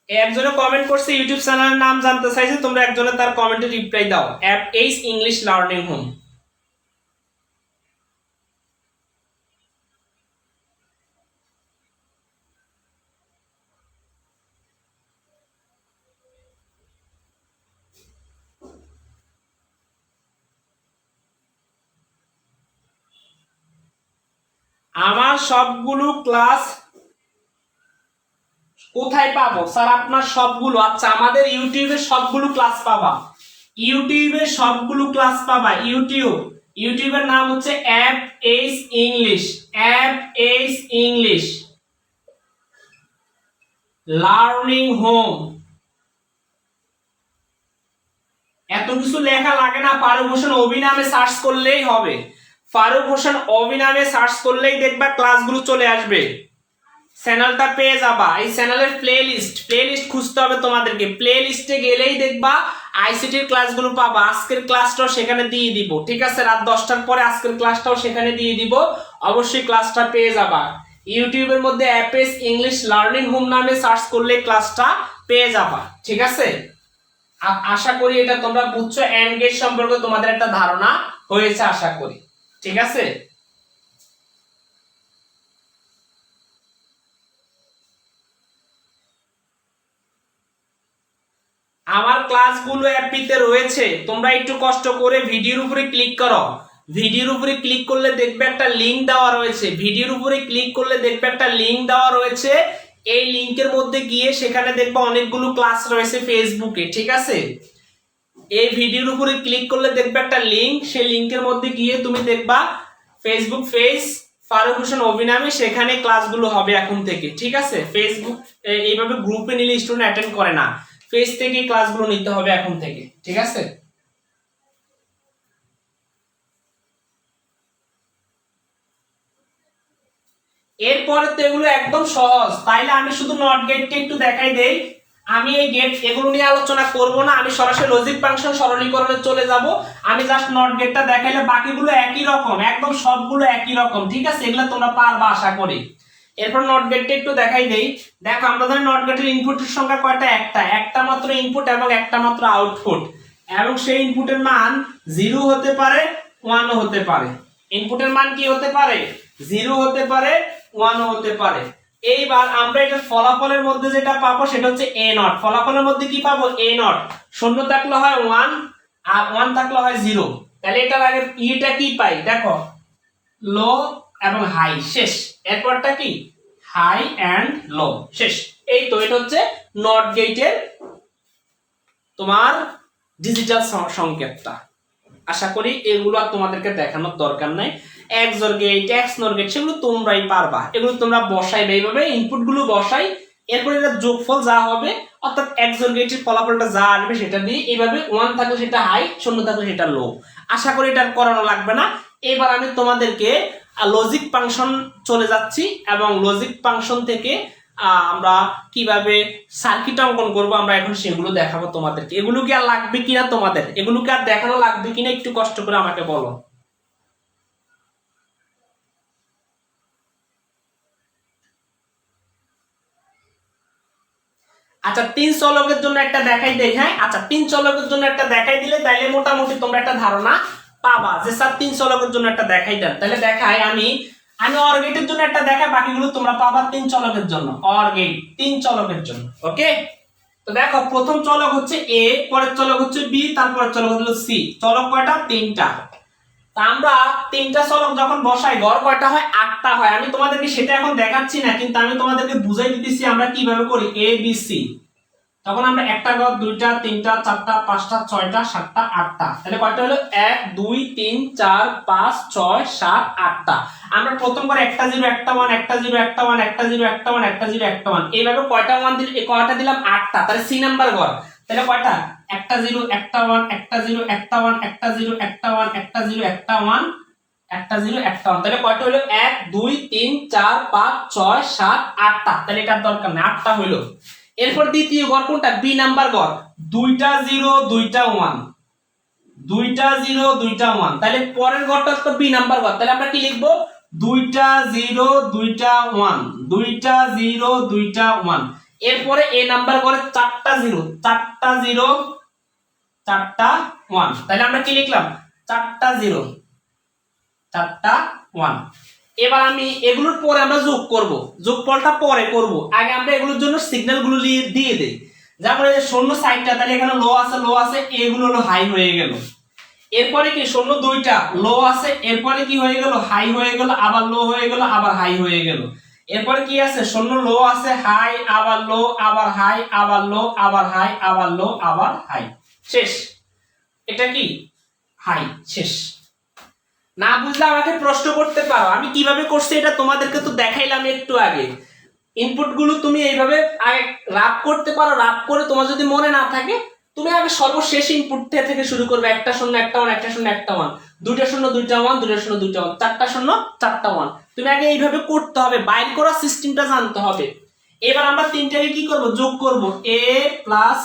একজনে কমেন্ট করছে ইউটিউব চ্যানেলের নাম জানতে চাইছে, তোমরা একজনে তার কমেন্টে রিপ্লাই দাও, app H English learning home. আমার সবগুলো ক্লাস কোথায় পাবো স্যার? আপনার সবগুলো? আচ্ছা, আমাদের ইউটিউবে সবগুলো ক্লাস পাবা, ইউটিউবে সবগুলো ক্লাস পাবা। ইউটিউবের নাম হচ্ছে app H English, app H English learning home. এত কিছু লেখা লাগে না, ফারুক হোসেন অভি নামে সার্চ করলেই হবে। ফারুক হোসেন অভি নামে সার্চ করলেই দেখবা ক্লাসগুলো চলে আসবে, চ্যানেলটা পেয়ে যাবা। এই চ্যানেলের প্লেলিস্ট খুঁজতে হবে তোমাদেরকে, প্লেলিস্টে গেলেই দেখবা আইসিটির ক্লাসগুলো পাবা। আজকের ক্লাসটাও সেখানে দিয়ে দিব, ঠিক আছে? রাত 10টার পরে আজকের ক্লাসটাও সেখানে দিয়ে দিব, অবশ্যই ক্লাসটা পেয়ে যাবা। ইউটিউবের মধ্যে অ্যাপেস ইংলিশ লার্নিং হোম নামে সার্চ করলে ক্লাসটা পেয়ে যাবা, ঠিক আছে? আশা করি এটা তোমরা বুঝছো, এন্ড গেট সম্পর্কে তোমাদের একটা ধারণা হয়েছে আশা করি, ঠিক আছে? আমার ক্লাসগুলো অ্যাপটিতে রয়েছে, তোমরা একটু কষ্ট করে ভিডিওর উপরে ক্লিক করো। ভিডিওর উপরে ক্লিক করলে দেখবে একটা লিংক দেওয়া রয়েছে, ভিডিওর উপরে ক্লিক করলে দেখবে একটা লিংক দেওয়া রয়েছে। এই লিংকের মধ্যে গিয়ে সেখানে দেখবে অনেকগুলো ক্লাস রয়েছে ফেসবুকে, ঠিক আছে? এই ভিডিওর উপরে ক্লিক করলে দেখবে একটা লিংক, সেই লিংকের মধ্যে গিয়ে তুমি দেখবা ফেসবুক পেজ ফারুক হোসেন অভি নামে, সেখানে ক্লাসগুলো হবে এখন থেকে, ঠিক আছে? ফেসবুক এইভাবে গ্রুপে নিলে স্টুডেন্ট অ্যাটেন্ড করে না, পেজ থেকে ক্লাসগুলো নিতে হবে এখন থেকে, ঠিক আছে? এরপরে তো এগুলো একদম সহজ, তাইলে আমি শুধু নট গেটকে একটু দেখাই দেই। আমি এই গেট এগুলো নিয়ে আলোচনা করব না, আমি সরাসরি লজিক ফাংশন সরলীকরণে চলে যাব। আমি জাস্ট নট গেটটা দেখাইলে বাকিগুলো একই রকম, একদম সবগুলো একই রকম, ঠিক আছে? এগুলো তোমরা পারবা আশা করি। এরপর নট গেটটা একটু দেখাই দেই। দেখো আমরা জানি নট গেটের ইনপুটের সংখ্যা কয়টা? একটা মাত্র ইনপুট এবং একটা মাত্র আউটপুট, এবং সেই ইনপুটের মান 0 হতে পারে 1 হতে পারে। ইনপুটের মান কি হতে পারে? 0 হতে পারে 1 হতে পারে। এইবার আমরা এটা ফলাফলের মধ্যে যেটা পাবো সেটা হচ্ছে এ নট। ফলাফলের মধ্যে কি পাবো? এ নট। শূন্য থাকলে হয় 1 আর 1 থাকলে হয় 0। তাহলে এটার আগে ইটা কি পাই? দেখো লো এবং হাই, শেষ। এরপরটা কি? হাই এন্ড লো, শেষ। এই তো, এটা হচ্ছে নট গেটের। তো তোমার ডিজিটাল সংকেতটা। আশা করি এগুলো আর তোমাদেরকে দেখানোর দরকার নাই। XOR গেট, XNOR গেট সেগুলো তোমরাই পারবা, এগুলো তোমরা বসাইবে এইভাবে, ইনপুট গুলো বসাই, এরপরে এটা যোগফল যা হবে অর্থাৎ XOR গেটের ফলাফলটা যা আসবে সেটা দিয়ে এইভাবে 1 থাকলে সেটা হাই, 0 থাকলে সেটা লো। আশা করি এটা করানো লাগবে না। এবার আমি তোমাদেরকে লজিক ফাংশন চলে যাচ্ছি এবং লজিক ফাংশন থেকে আমরা কিভাবে সার্কিট অঙ্কন করবো আমরা এখন সেগুলো দেখাবো তোমাদেরকে। এগুলো কি আর লাগবে কিনা, তোমাদের এগুলোকে আর দেখানো লাগবে কিনা একটু কষ্ট করে আমাকে বলো। আচ্ছা 3 চলকের জন্য একটা দেখাই দেই। হ্যাঁ আচ্ছা 3 চলকের জন্য একটা দেখাই দিলে তাইলে মোটামুটি তোমরা একটা ধারণা পাবা যে স্যার 3 চলকের জন্য একটা দেখাই দেন। তাহলে দেখাই আমি অর গেটের জন্য একটা দেখাই, বাকিগুলো তোমরা পাবা 3 চলকের জন্য। অর গেট 3 চলকের জন্য, ওকে। তো দেখো প্রথম চলক হচ্ছে এ, পরের চলক হচ্ছে বি, তারপরের চলক হলো সি। চলক কয়টা? 3টা। তা আমরা 3টা চলক যখন বসাই গড় কয়টা হয়? 8টা হয়। আমি তোমাদেরকে সেটা এখন দেখাচ্ছি না, কিন্তু আমি তোমাদেরকে বুঝাই দিতেছি আমরা কিভাবে করি। এ বি সি, তখন আমরা একটা গড় 2টা 3টা 4টা 5টা 6টা 7টা 8টা, তাহলে কয়টা হলো? 1 2 3 4 5 6 7 8টা। আমরা প্রথম করে একটা 0 একটা 1 একটা 0 একটা 1 একটা 0 একটা 1 একটা 0 একটা 1 এইভাবে কয়টা 1 দিলে কয়টা দিলাম? 8টা। তাহলে সি নাম্বার গড় তাহলে কয়টা? একটা 0 একটা 1 একটা 0 একটা 1 একটা 0 একটা 1 একটা 0 একটা 1 একটা 0 একটা 1, তাহলে কয়টা হলো? 1 2 3 4 5 6 7 8টা। তাহলে এটার দরকার নেই, 8টা হলো। এরপর দ্বিতীয় গড় কোনটা? বি নাম্বার গড়, 2টা 0 2টা 1 2টা 0 2টা 1, তাহলে পরের গড়টা তো বি নাম্বার গড়, তাহলে আমরা কি লিখবো? 2টা 0 2টা 1 2টা 0 2টা 1। এরপরে এ নাম্বার গড়ে 4টা 0 4টা 0 4টা 1, তাহলে আমরা কি লিখলাম? 4টা 0 4টা 1। এবার আমি এগুলোর পরে আমরা যোগ করব, যোগফলটা পরে করব, আগে আমরা এগুলোর জন্য সিগন্যাল গুলো দিয়ে দেই। যেমন এই যে 0 সাইডটা, তাহলে এখানে লো আছে এগুলো হলো হাই হয়ে গেল। এরপরে কি 0 দুইটা লো আছে, এরপরে কি হয়ে গেল? হাই হয়ে গেল, আবার লো হয়ে গেল, আবার হাই হয়ে গেল। এরপরে কি আছে? 0 লো আছে, হাই আবার লো আবার হাই আবার লো আবার হাই আবার লো আবার হাই, শেষ। এটা কি? হাই, শেষ। না বুঝলে আমাকে প্রশ্ন করতে পারো, আমি কিভাবে করছি এটা তোমাদেরকে তো দেখাইলাম একটু আগে। ইনপুট গুলো তুমি এইভাবে আগে রাব করতে পারো, রাব করে তোমার যদি মনে না থাকে তুমি আগে সর্বশেষ ইনপুট থেকে শুরু করবে। একটা 0 একটা 1 একটা 0 একটা 1 দুইটা 0 দুইটা 1 দুইটা 0 দুইটা 1 চারটা 0 চারটা 1, তুমি আগে এইভাবে করতে হবে, বাইর করার সিস্টেমটা জানতে হবে। এবার আমরা তিনটাকে কি করব? যোগ করব। a প্লাস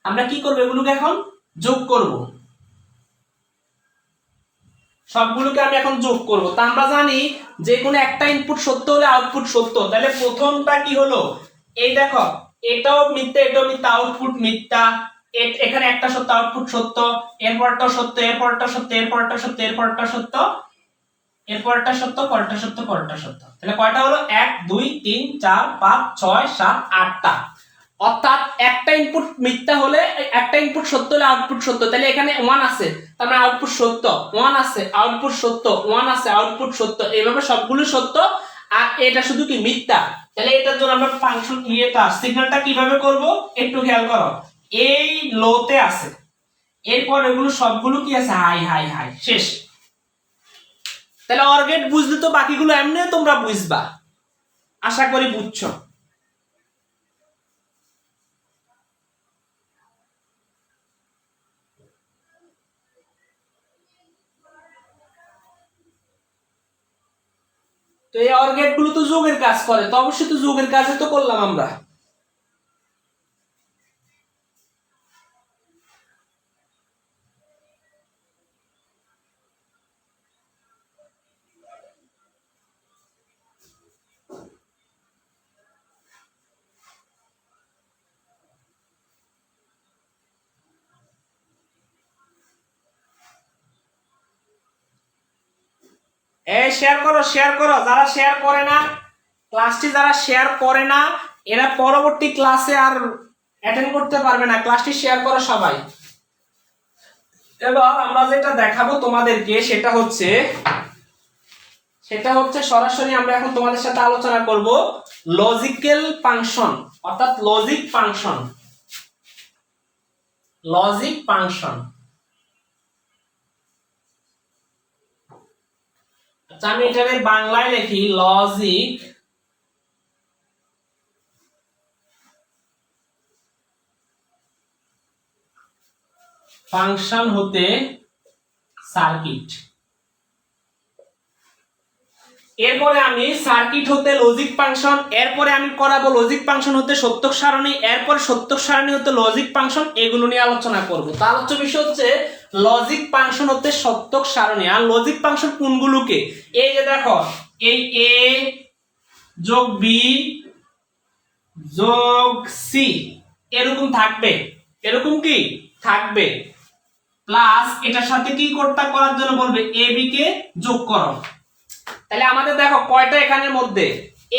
আমরা কি করব? এগুলোকে এখন যোগ করব, সবগুলোকে আমি এখন যোগ করব। তা আমরা জানি যে কোনো একটা ইনপুট সত্য হলে আউটপুট সত্য, তাহলে প্রথমটা কি হলো? এই দেখো এটাও মিথ্যা এটাও মিথ্যা, আউটপুট মিথ্যা। এখানে একটা সত্য আউটপুট সত্য, এরপরটা সত্য এরপরটা সত্য এরপরটা সত্য এরপরটা সত্য এরপরটা সত্য পরেরটা সত্য পরেরটা সত্য, তাহলে কয়টা হলো? 1 2 3 4 5 6 7 8টা। অর্থাৎ একটা ইনপুট মিথ্যা হলে, একটা ইনপুট সত্য হলে আউটপুট সত্য, তাহলে এখানে 1 আছে তার মানে আউটপুট সত্য, 1 আছে আউটপুট সত্য, 1 আছে আউটপুট সত্য, এইভাবে সবগুলো সত্য আর এটা শুধু কি মিথ্যা। তাহলে এটার জন্য আমরা ফাংশন সিগন্যালটা কিভাবে করব একটু খেয়াল করো। এই লোতে আছে, এরপর এগুলো সবগুলো কি আছে? হাই হাই হাই, শেষ। তাহলে অর গেট বুঝলে তো বাকিগুলো এমনি তোমরা বুঝবা, আশা করি বুঝছো। তো এই অর গেট গুলো তো যোগের কাজ করে, তো অবশ্যই তো যোগের কাজে তো করলাম আমরা। এই শেয়ার করো শেয়ার করো, যারা শেয়ার করে না ক্লাসটি, যারা শেয়ার করে না এরা পরবর্তী ক্লাসে আর অ্যাটেন্ড করতে পারবে না। ক্লাসটি শেয়ার করো সবাই। এবার আমরা যেটা দেখাবো তোমাদেরকে সেটা হচ্ছে সরাসরি আমরা এখন তোমাদের সাথে আলোচনা করব লজিক্যাল ফাংশন, অর্থাৎ লজিক ফাংশন। Logic function. আচ্ছা আমি এটাকে বাংলায় লিখি, লজিক ফাংশন হতে সার্কিট। এরপরে আমি সার্কিট হতে লজিক ফাংশন, এরপরে আমি করাবো লজিক ফাংশন হতে সত্যক সারণী, এরপরে সত্যক সারণী হতে লজিক ফাংশন, এগুলো নিয়ে আলোচনা করব। তো আলোচ্য বিষয় হচ্ছে লজিক ফাংশন হতে সত্যক সারণী। আর লজিক ফাংশন কোনগুলোকে, এই যে দেখো এই এ যোগ বি যোগ সি এরকম থাকবে, এরকম কি থাকবে, প্লাস এটার সাথে কি করার জন্য বলবে এ বি কে যোগ করো। তাহলে আমাদের দেখো কয়টা এখানের মধ্যে,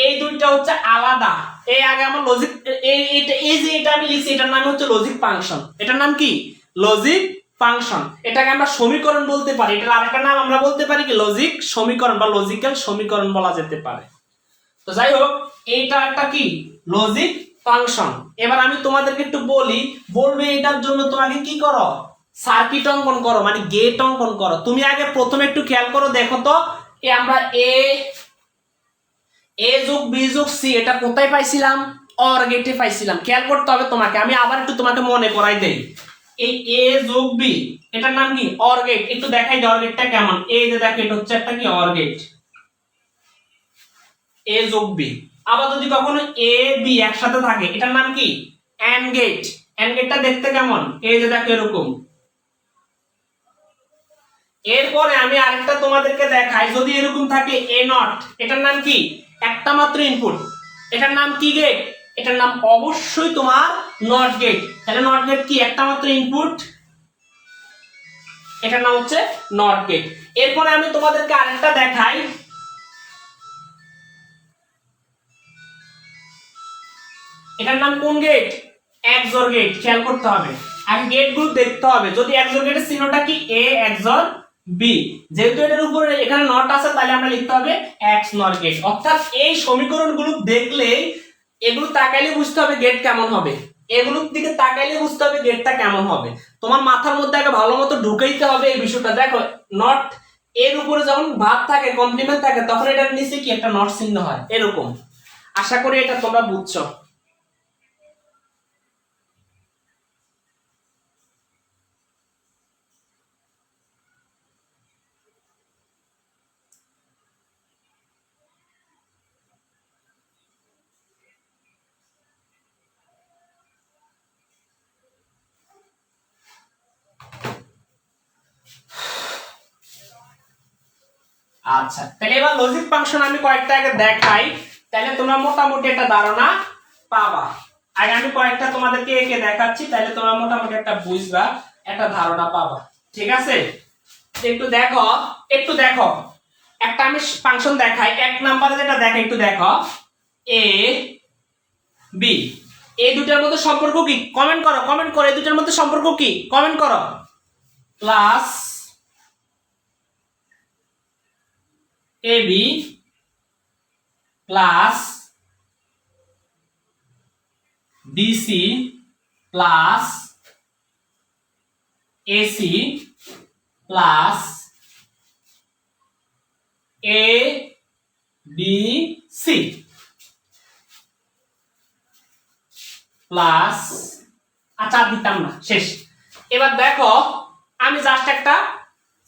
এই দুইটা হচ্ছে আলাদা। এই আগে আমার লজিক এই যে এটা আমি লিখছি এটার নাম হচ্ছে লজিক ফাংশন। এটার নাম কি, লজিক ফাংশন। এটাকে আমরা সমীকরণ বলতে পারি, এটার আরেকটা নাম আমরা বলতে পারি কি লজিক সমীকরণ বা লজিক্যাল সমীকরণ বলা যেতে পারে। তো যাই হোক এইটা একটা কি লজিক ফাংশন। এবার আমি তোমাদেরকে একটু বলবে এটার জন্য তোমাকে কি করো, সার্কিট অঙ্কন করো, মানে গেট অঙ্কন করো। তুমি আগে প্রথমে একটু খেয়াল করো, দেখো তো আমরা এ যোগ বি যোগ সি এটা কোথায় পাইছিলাম, অর গেটে পাইছিলাম। খেয়াল করতে হবে তোমাকে, আমি আবার একটু তোমাকে মনে করাই দেই। এই এ যোগ বি এটার নাম কি অর গেট। একটু দেখাই দাও অর গেটটা কেমন। এই যে দেখো এটা হচ্ছে একটা কি অর গেট, এ যোগ বি। আবার যদি কখনো এ বি একসাথে থাকে এটার নাম কি এন্ড গেট। এন্ড গেটটা দেখতে কেমন, এই যে দেখো এরকম। এরপরে আমি আরেকটা তোমাদেরকে দেখাই, যদি এরকম থাকে এ নট এটার নাম কি একটা মাত্র ইনপুট, এটার নাম কি গেট, এটার নাম অবশ্যই তোমার নট গেট। তাহলে নট গেট কি একটা মাত্র ইনপুট, এটার নাম হচ্ছে নট গেট। এরপরে আমি তোমাদেরকে আরেকটা দেখাই, এটার নাম কোন গেট, এক্সর গেট। খেয়াল করতে হবে আগে গেট গুলো দেখতে হবে। যদি এক্সর গেটের চিহ্নটা কি এ এক্সর বি, যেহেতু এটার উপরে এখানে নট আছে তাহলে আমরা লিখতে হবে এক্স নট গেট। অর্থাৎ এই সমীকরণগুলো দেখলে এগুলো তাকাইলে বুঝতে হবে গেট কেমন হবে, এগুলোর দিকে তাকাইলে বুঝতে হবে গেটটা কেমন হবে। তোমার মাথার মধ্যে আগে ভালো মতো ঢুকাইতে হবে এই বিষয়টা। দেখো নট এর উপরে যখন ভাগ থাকে কমপ্লিমেন্ট থাকে তখন এটার নিচে কি একটা নট চিহ্ন হয় এরকম। আশা করি এটা তোমরা বুঝছো। আচ্ছা তাহলে এবার লজিক ফাংশন আমি কয়েকটা আগে দেখাই, তাহলে তোমরা মোটামুটি একটা ধারণা পাবা। আগে আমি কয়েকটা তোমাদেরকে এঁকে দেখাচ্ছি, তাহলে তোমরা মোটামুটি একটা বুঝবা, একটা ধারণা পাবা। ঠিক আছে, একটু দেখো একটা আমি ফাংশন দেখাই। এক নম্বরে যেটা দেখো একটু দেখো, এ বি এই দুটার মধ্যে সম্পর্ক কি, কমেন্ট করো এই দুটার মধ্যে সম্পর্ক কি কমেন্ট করো। Plus AB plus BC plus AC plus ABC plus, আচ্ছা দিতাম না, শেষ। এবার দেখো আমি জাস্ট একটা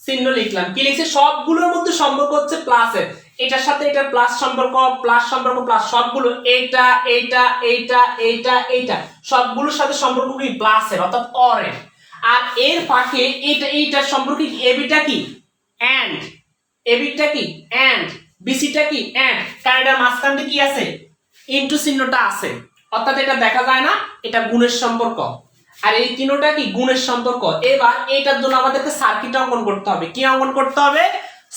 চিহ্ন লিখলাম, কি লিখছি, সবগুলোর মধ্যে সম্পর্ক হচ্ছে প্লাসের, এটার সাথে এটার প্লাস সম্পর্ক প্লাস সবগুলো এইটা এইটা এইটা এইটা এইটা সবগুলোর সাথে সম্পর্ক কি প্লাসের অর্থাৎ অরের। আর এর ফাঁকে এইটার সম্পর্ক কি, এবিটা কি এন্ড, এবিটা কি এন্ড, বিসিটা কি এন্ড, কারণ এটার মাঝখানে কি আছে ইনটু চিহ্নটা আছে, অর্থাৎ এটা দেখা যায় না, এটা গুণের সম্পর্ক। আর এই তিনটা কি গুণের সম্পর্ক। এবার এইটার জন্য আমাদেরকে সার্কিট অঙ্কন করতে হবে। কি অঙ্কন করতে হবে,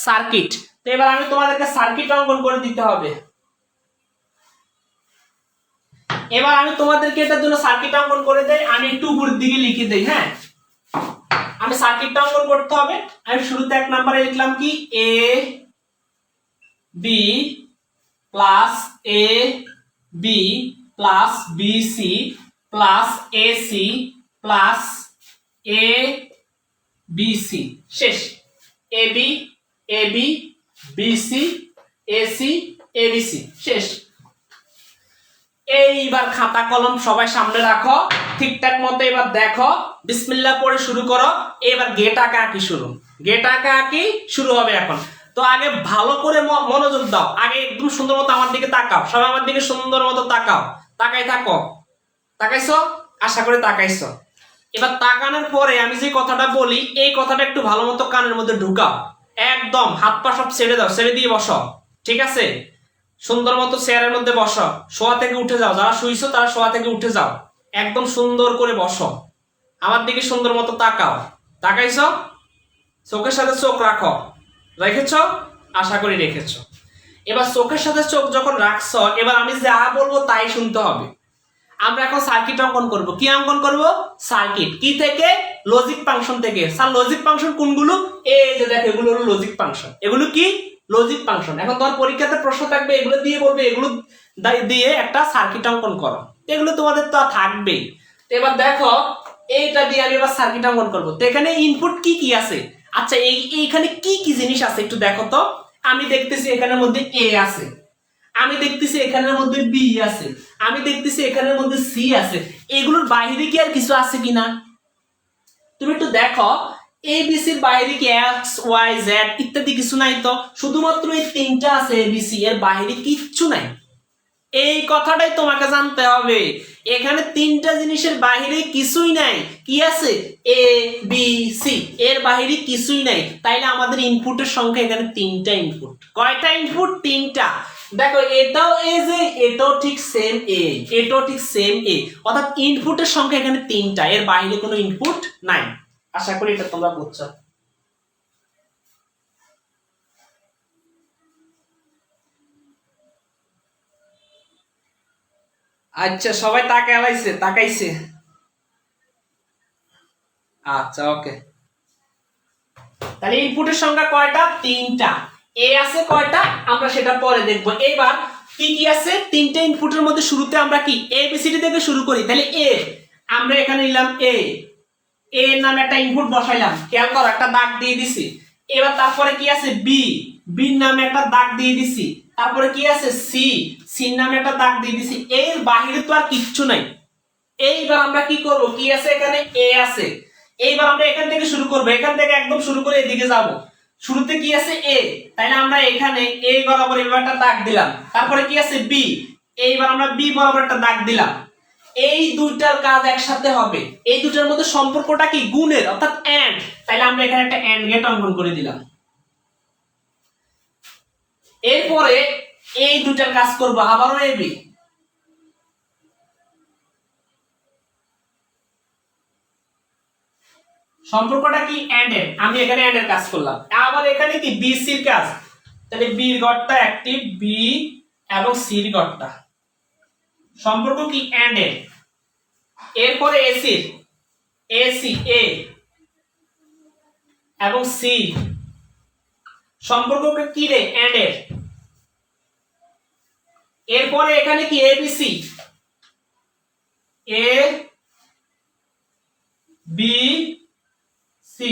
সার্কিট। তো এবার আমি তোমাদেরকে সার্কিট অঙ্কন করে দিতে হবে। এবার আমি তোমাদেরকে এটার জন্য সার্কিট অঙ্কন করে দেই, আমি একটু উপরের দিকে লিখে দেই। হ্যাঁ আমি সার্কিটটা অঙ্কন করতে হবে। আমি শুরুতে এক নম্বরে লিখলাম কি A B plus A B plus BC plus AC plus A B C, শেষ। A B, A B, B C, A C, A B C, শেষ। এইবার খাতা কলম সবাই সামনে রাখো, ঠিকঠাক মতো এবার দেখো, বিসমিল্লাহ পড়ে শুরু করো। এবার গেট আঁকা আঁকি শুরু, গেট আঁকা আঁকি শুরু হবে এখন। তো আগে ভালো করে মনোযোগ দাও, আগে একদম সুন্দর মতো আমার দিকে তাকাও, সবাই আমার দিকে সুন্দর মতো তাকাও, তাকাই থাকো। তাকাইছো? আশা করি তাকাইছো। এবার তাকানোর পরে আমি যে কথাটা বলি এই কথাটা একটু ভালো মতো কানের মধ্যে ঢুকাও, একদম হাত পা সব ছেড়ে দাও, ছেড়ে দিয়ে বসো, ঠিক আছে? সুন্দর মতো চেয়ারের মধ্যে বসো, শোয়া থেকে উঠে যাও, যারা শুইছো তারা শোয়া থেকে উঠে যাও, একদম সুন্দর করে বসো, আমার দিকে সুন্দর মতো তাকাও। তাকাইছো? চোখের সাথে চোখ রাখো, রেখেছো? আশা করি রেখেছো। এবার চোখের সাথে চোখ যখন রাখছো, এবার আমি যা বলবো তাই শুনতে হবে। আমরা এখন সার্কিট অঙ্কন করব। কি অঙ্কন করব? সার্কিট। কি থেকে? লজিক ফাংশন থেকে। স্যার লজিক ফাংশন কোনগুলো? এই যে দেখো, এগুলো হলো লজিক ফাংশন। এগুলো কি? Logic function. এখন তোমার পরীক্ষাতে প্রশ্ন থাকবে, এগুলো দিয়ে বলবে এগুলো দিয়ে একটা সার্কিট অঙ্কন করো। এগুলো তোমাদের তো থাকবেই। তো এবার দেখো, এইটা দিয়ে আমি এবার সার্কিট অঙ্কন করব। তো এখানে ইনপুট কি কি আছে? আচ্ছা, এইখানে কি কি জিনিস আছে একটু দেখো তো। আমি দেখতেছি এখানের মধ্যে এ আছে, আমি দেখতেছি এখানের মধ্যে বি আছে, আমি দেখতেছি এখানের মধ্যে সি আছে। এগুলোর বাইরে কি আর কিছু আছে কিনা তুমি একটু দেখো। এ বি সির বাইরে কি এক্স ওয়াই জেড ইত্যাদি কিছু নাই তো, শুধুমাত্র এই তিনটা আছে এ বি সি, এর বাইরে কিচ্ছু নাই। এই কথাটাই তোমাকে জানতে হবে, এখানে তিনটা জিনিসের বাইরে কিছুই নাই। কি আছে? এ বি সি, এর বাইরে কিছুই নাই। তাইলে আমাদের ইনপুটের সংখ্যা এখানে তিনটা ইনপুট। কয়টা ইনপুট? তিনটা। দেখো, এটাও এ যে, এটাও ঠিক সেম এ, এটাও ঠিক সেম এ, অর্থাৎ ইনপুটের সংখ্যা এখানে তিনটা, এর বাইরে কোনো ইনপুট নাই। আশা করি এটা তোমরা বুঝছো। আচ্ছা, সবাই তাকাইছে। আচ্ছা, ওকে। তাহলে ইনপুটের সংখ্যা কয়টা? তিনটা। এ আছে কয়টা আমরা সেটা পরে দেখব। এবার কি কি আছে? তিনটা ইনপুটের মধ্যে শুরুতে আমরা কি এ বি সি ডি থেকে শুরু করি। তাহলে এ আমরা এখানে নিলাম, এ এর নামে একটা ইনপুট বসাইলাম, খেয়াল করো একটা দাগ দিয়ে দিছি। এবার তারপরে কি আছে? বি, বির নামে একটা দাগ দিয়ে দিছি। তারপরে কি আছে? সি, সির নামে একটা দাগ দিয়ে দিছি। এর বাহিরে তো আর কিচ্ছু নাই। এইবার আমরা কি করব? কি আছে এখানে? এ আছে। এইবার আমরা এখান থেকে শুরু করব, এখান থেকে একদম শুরু করে এদিকে যাব। শুরুতে কি আছে? এ, তাইলে আমরা এখানে এ বরাবর এবার একটা দাগ দিলাম। তারপরে কি আছে? বি, এইবার আমরা বি বরাবর একটা দাগ দিলাম। এই দুইটার কাজ একসাথে হবে, এই দুটার মধ্যে সম্পর্কটা কি? গুণের, অর্থাৎ এন্ড। তাইলে আমরা এখানে একটা এন্ড গেট অঙ্কন করে দিলাম। এরপরে এই দুটার কাজ করব আবারও এ বি, সম্পর্কটা কি? এন্ড এর। আমি এখানে এন্ড এর কাজ করলাম। আবার এখানে কি? বি সির কাজ। তাহলে বি এর ঘরটা অ্যাক্টিভ, বি এবং সি এর ঘরটা সম্পর্ক কি? এন্ড এর। এরপরে এসি, এসি এ এবং সি সম্পর্ক কি রে? এন্ড এর। এরপরে এখানে কি? এবিসি, এ বি সি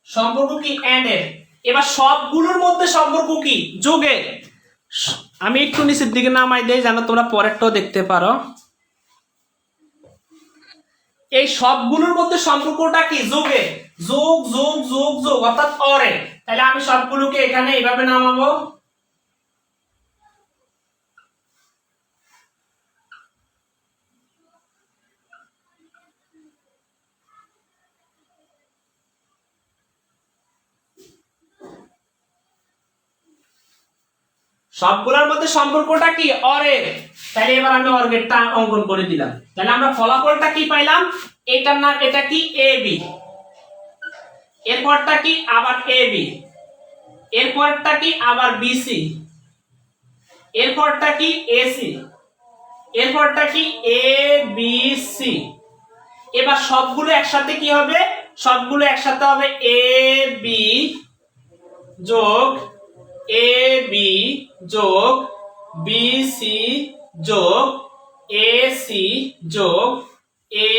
সম্পর্ক কি? এন্ড এর। এবার সবগুলোর মধ্যে সম্পর্ক কি? যোগের। আমি একটু নিচের দিকে নামাই দেই যেন তোমরা পরেরটাও দেখতে পারো। এই সবগুলোর মধ্যে সম্পর্কটা কি? যোগের। যোগ যোগ যোগ যোগ, অর্থাৎ অরের। তাহলে আমি সবগুলোকে এখানে এইভাবে নামাবো। সবগুলোর মধ্যে সম্পর্কটা কি? অরের। তাহলে এবার আমি অর্গেরটা অঙ্কন করে দিলাম। তাহলে আমরা ফলাফলটা কি পাইলাম? এটার নাম, এটা কি? A B. এরপরটা কি? আবার এ বি। এরপরটা কি? আবার বি সি। এরপরটা কি? A C. এরপরটা কি? A B C. এবার সবগুলো একসাথে কি হবে? সবগুলো একসাথে হবে এ বি যোগ এ বি যোগ বি সি যোগ এ সি যোগ এ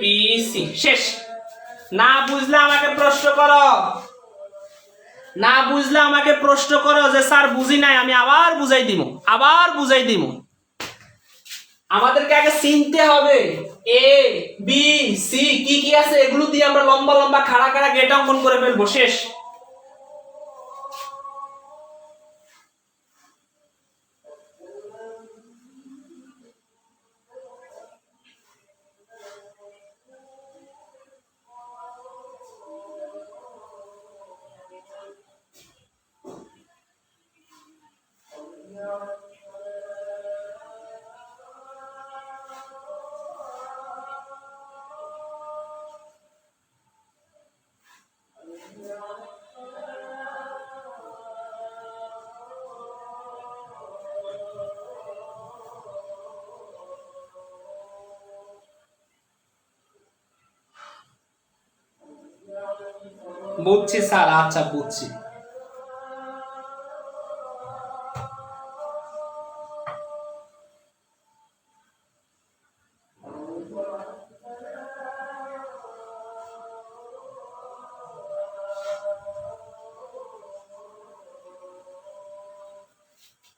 বি সি দিছি, শেষ। না বুঝলে আমাকে প্রশ্ন করো, না বুঝলে আমাকে প্রশ্ন করো যে স্যার বুঝি নাই, আমি আবার বুঝাই দিব, আবার বুঝাই দিব। আমাদেরকে আগে চিনতে হবে এ বি সি কি কি আছে, এগুলো দিয়ে আমরা লম্বা লম্বা খাড়া খাড়া গেট অঙ্কন করে ফেলবো, শেষ। বুঝছি স্যার, আচ্ছা বুঝছি।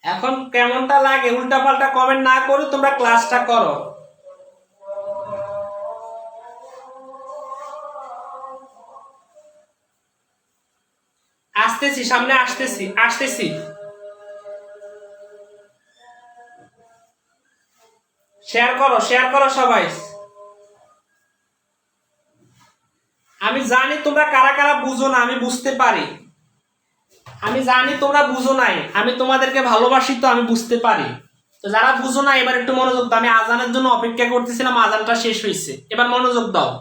এখন কেমনটা লাগে উল্টা পাল্টা কমেন্ট না করে তোমরা ক্লাসটা করো। আসতেছি, সামনে আসতেছি, আসতেছি। শেয়ার করো, শেয়ার করো সবাই। আমি জানি তোমরা কারা কারা বুঝো না, আমি বুঝতে পারি। আমি জানি তোমরা বুঝো নাই, আমি তোমাদেরকে ভালোবাসি তো, আমি বুঝতে পারি। তো যারা বুঝো না এবার একটু মনোযোগ দাও, আমি আজানের জন্য অপেক্ষা করতেছিলাম, আজানটা শেষ হয়েছে, এবার মনোযোগ দাও।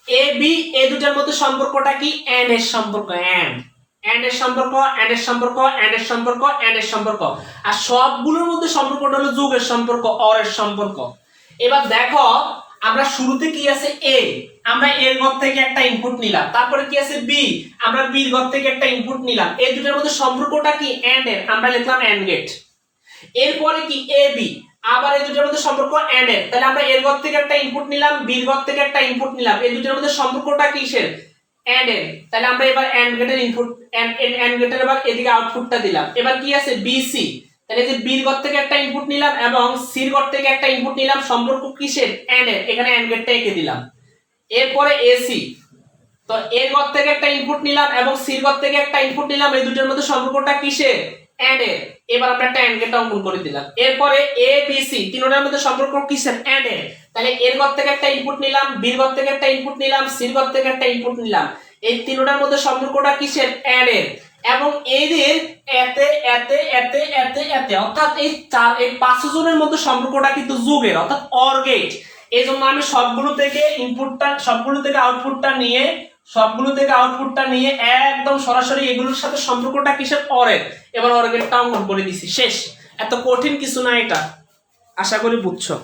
এ বি এই দুটার মধ্যে সম্পর্কটা কি? এন্ড এর সম্পর্ক, এন্ড এর সম্পর্ক, এন্ড এর সম্পর্ক, এন্ড এর সম্পর্ক, এন্ড এর সম্পর্ক। আর সবগুলোর মধ্যে সম্পর্কটা হলো যোগের সম্পর্ক, অর এর সম্পর্ক। এবার দেখো আমরা শুরুতে কি আছে এ, আমরা এর ঘর থেকে একটা ইনপুট নিলাম, তারপরে কি আছে বি, আমরা বির ঘর থেকে একটা ইনপুট নিলাম। এই দুটার মধ্যে সম্পর্কটা কি? এন্ড এর, আমরা লিখলাম এন্ড গেট। এরপরে কি এ বি, আবার এই দুটোর মধ্যে সম্পর্ক এন্ড এর, তাহলে আমরা এর ঘর থেকে একটা ইনপুট নিলাম, বির ঘর থেকে একটা ইনপুট নিলাম, এই দুটোর মধ্যে সম্পর্কটা কিসের? এন্ড এর, তাহলে আমরা এবার এন্ড গেটের ইনপুট, এন্ড গেটের এবার এদিকে আউটপুটটা দিলাম। এবার কি আছে বি সি, তাহলে যে বির ঘর থেকে একটা ইনপুট নিলাম এবং সির ঘর থেকে একটা ইনপুট নিলাম, সম্পর্ক কিসের? এন্ড এর, এখানে এন্ড গেটটা এঁকে দিলাম। এরপরে এসি, তো এর ঘর থেকে একটা ইনপুট নিলাম এবং সির ঘর থেকে একটা ইনপুট নিলাম, এই দুটোর মধ্যে সম্পর্কটা কিসের? এন্ড এর, এবার আমরা একটা এন্ড গেট অঙ্কন করে দিলাম। এরপরে এ বি সি তিনটার মধ্যে সম্পর্ক কিসের? এন্ড এর, তাহলে এর ঘর থেকে একটা ইনপুট নিলাম, বির ঘর থেকে একটা ইনপুট নিলাম, সির ঘর থেকে একটা ইনপুট নিলাম, এই তিনটার মধ্যে সম্পর্কটা কিসের? এন্ড এর। এবং এদের এতে এতে এতে এতে এতে, অর্থাৎ এই চার এই 5 জনের মধ্যে সম্পর্কটা কিন্তু যোগের, অর্থাৎ অর গেট। এই জন্য আমি সবগুলো থেকে ইনপুটটা, সবগুলো থেকে আউটপুটটা নিয়ে, সবগুলো থেকে আউটপুটটা নিয়ে একদম সরাসরি এগুলোর সাথে সম্পর্কটা কিসের? অরের। এবার অর গেটটা অঙ্কন করে দিছি, শেষ। এত কঠিন কিছু না এটা, আশা করি বুঝছো।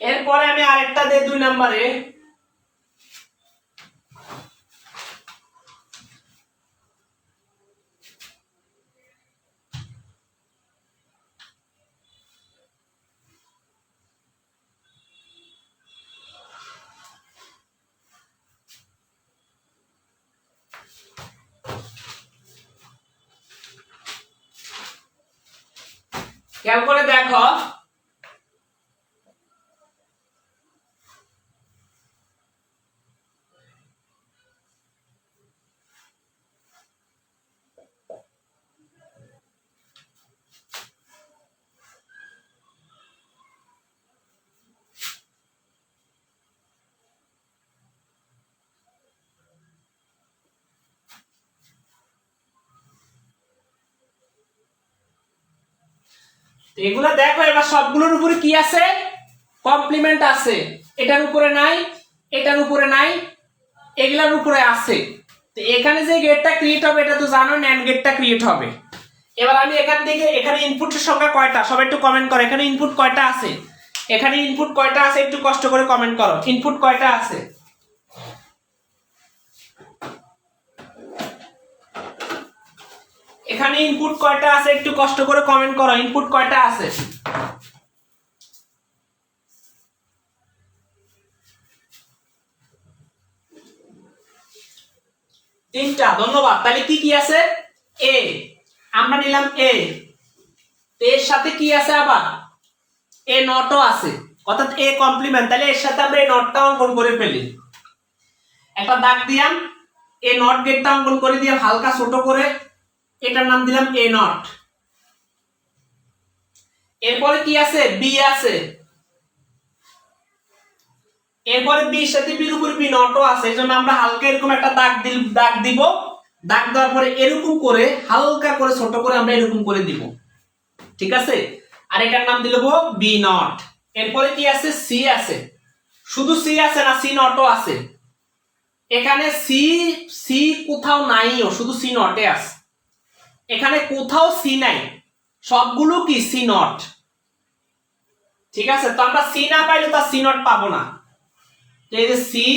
এরপরে আমি আরেকটা দেই 2 নম্বরে। খেয়াল করে দেখো, এগুলা দেখো, এবার সবগুলোর উপরে কি আছে, কমপ্লিমেন্ট আছে। এটার উপরে নাই, এটার উপরে নাই, এগুলার উপরে আছে। তো এখানে যে গেটটা ক্রিয়েট হবে এটা তো জানো, ন্যান্ড গেটটা ক্রিয়েট হবে। এবার আমি এখান থেকে, এখানে ইনপুটের সংখ্যা কয়টা সবাই একটু কমেন্ট করো, এখানে ইনপুট কয়টা আছে, এখানে ইনপুট কয়টা আছে একটু কষ্ট করে কমেন্ট করো, ইনপুট কয়টা আছে। এখানে ইনপুট কয়টা আছে একটু কষ্ট করে কমেন্ট করো, ইনপুট কয়টা আছে। তিনটা, ধন্যবাদ। তাহলে কি কি আছে, এ আমরা নিলাম এ, এর সাথে কি আছে আবার এ নটও আছে, অর্থাৎ এ কমপ্লিমেন্ট। তাহলে এর সাথে আমরা এই নটটা অঙ্কন করে ফেলি, একটা দাগ দিলাম, এ নট গেটটা অঙ্কন করে দিয়ে হালকা ছোট করে এটার নাম দিলাম এ নট। এরপরে কি আছে, বি আছে, এরপরে বি এর সাথে বির উপর বি নটও আছে, এজন্য আমরা হালকা এরকম একটা দাগ দিব, দাগ দেওয়ার পরে এরকম করে হালকা করে ছোট করে আমরা এরকম করে দিব, ঠিক আছে। আর এটার নাম দিলব বি নট। এরপরে কি আছে, সি আছে, শুধু সি আছে না, সি নটও আছে। এখানে সি সি কোথাও নাইও, শুধু সি নটে আছে। এখানে কোথাও সি নাই, সবগুলো কি সি নট, ঠিক আছে। তো আমরা সি না পাইলে তো সি নট পাবো না, এই যে সি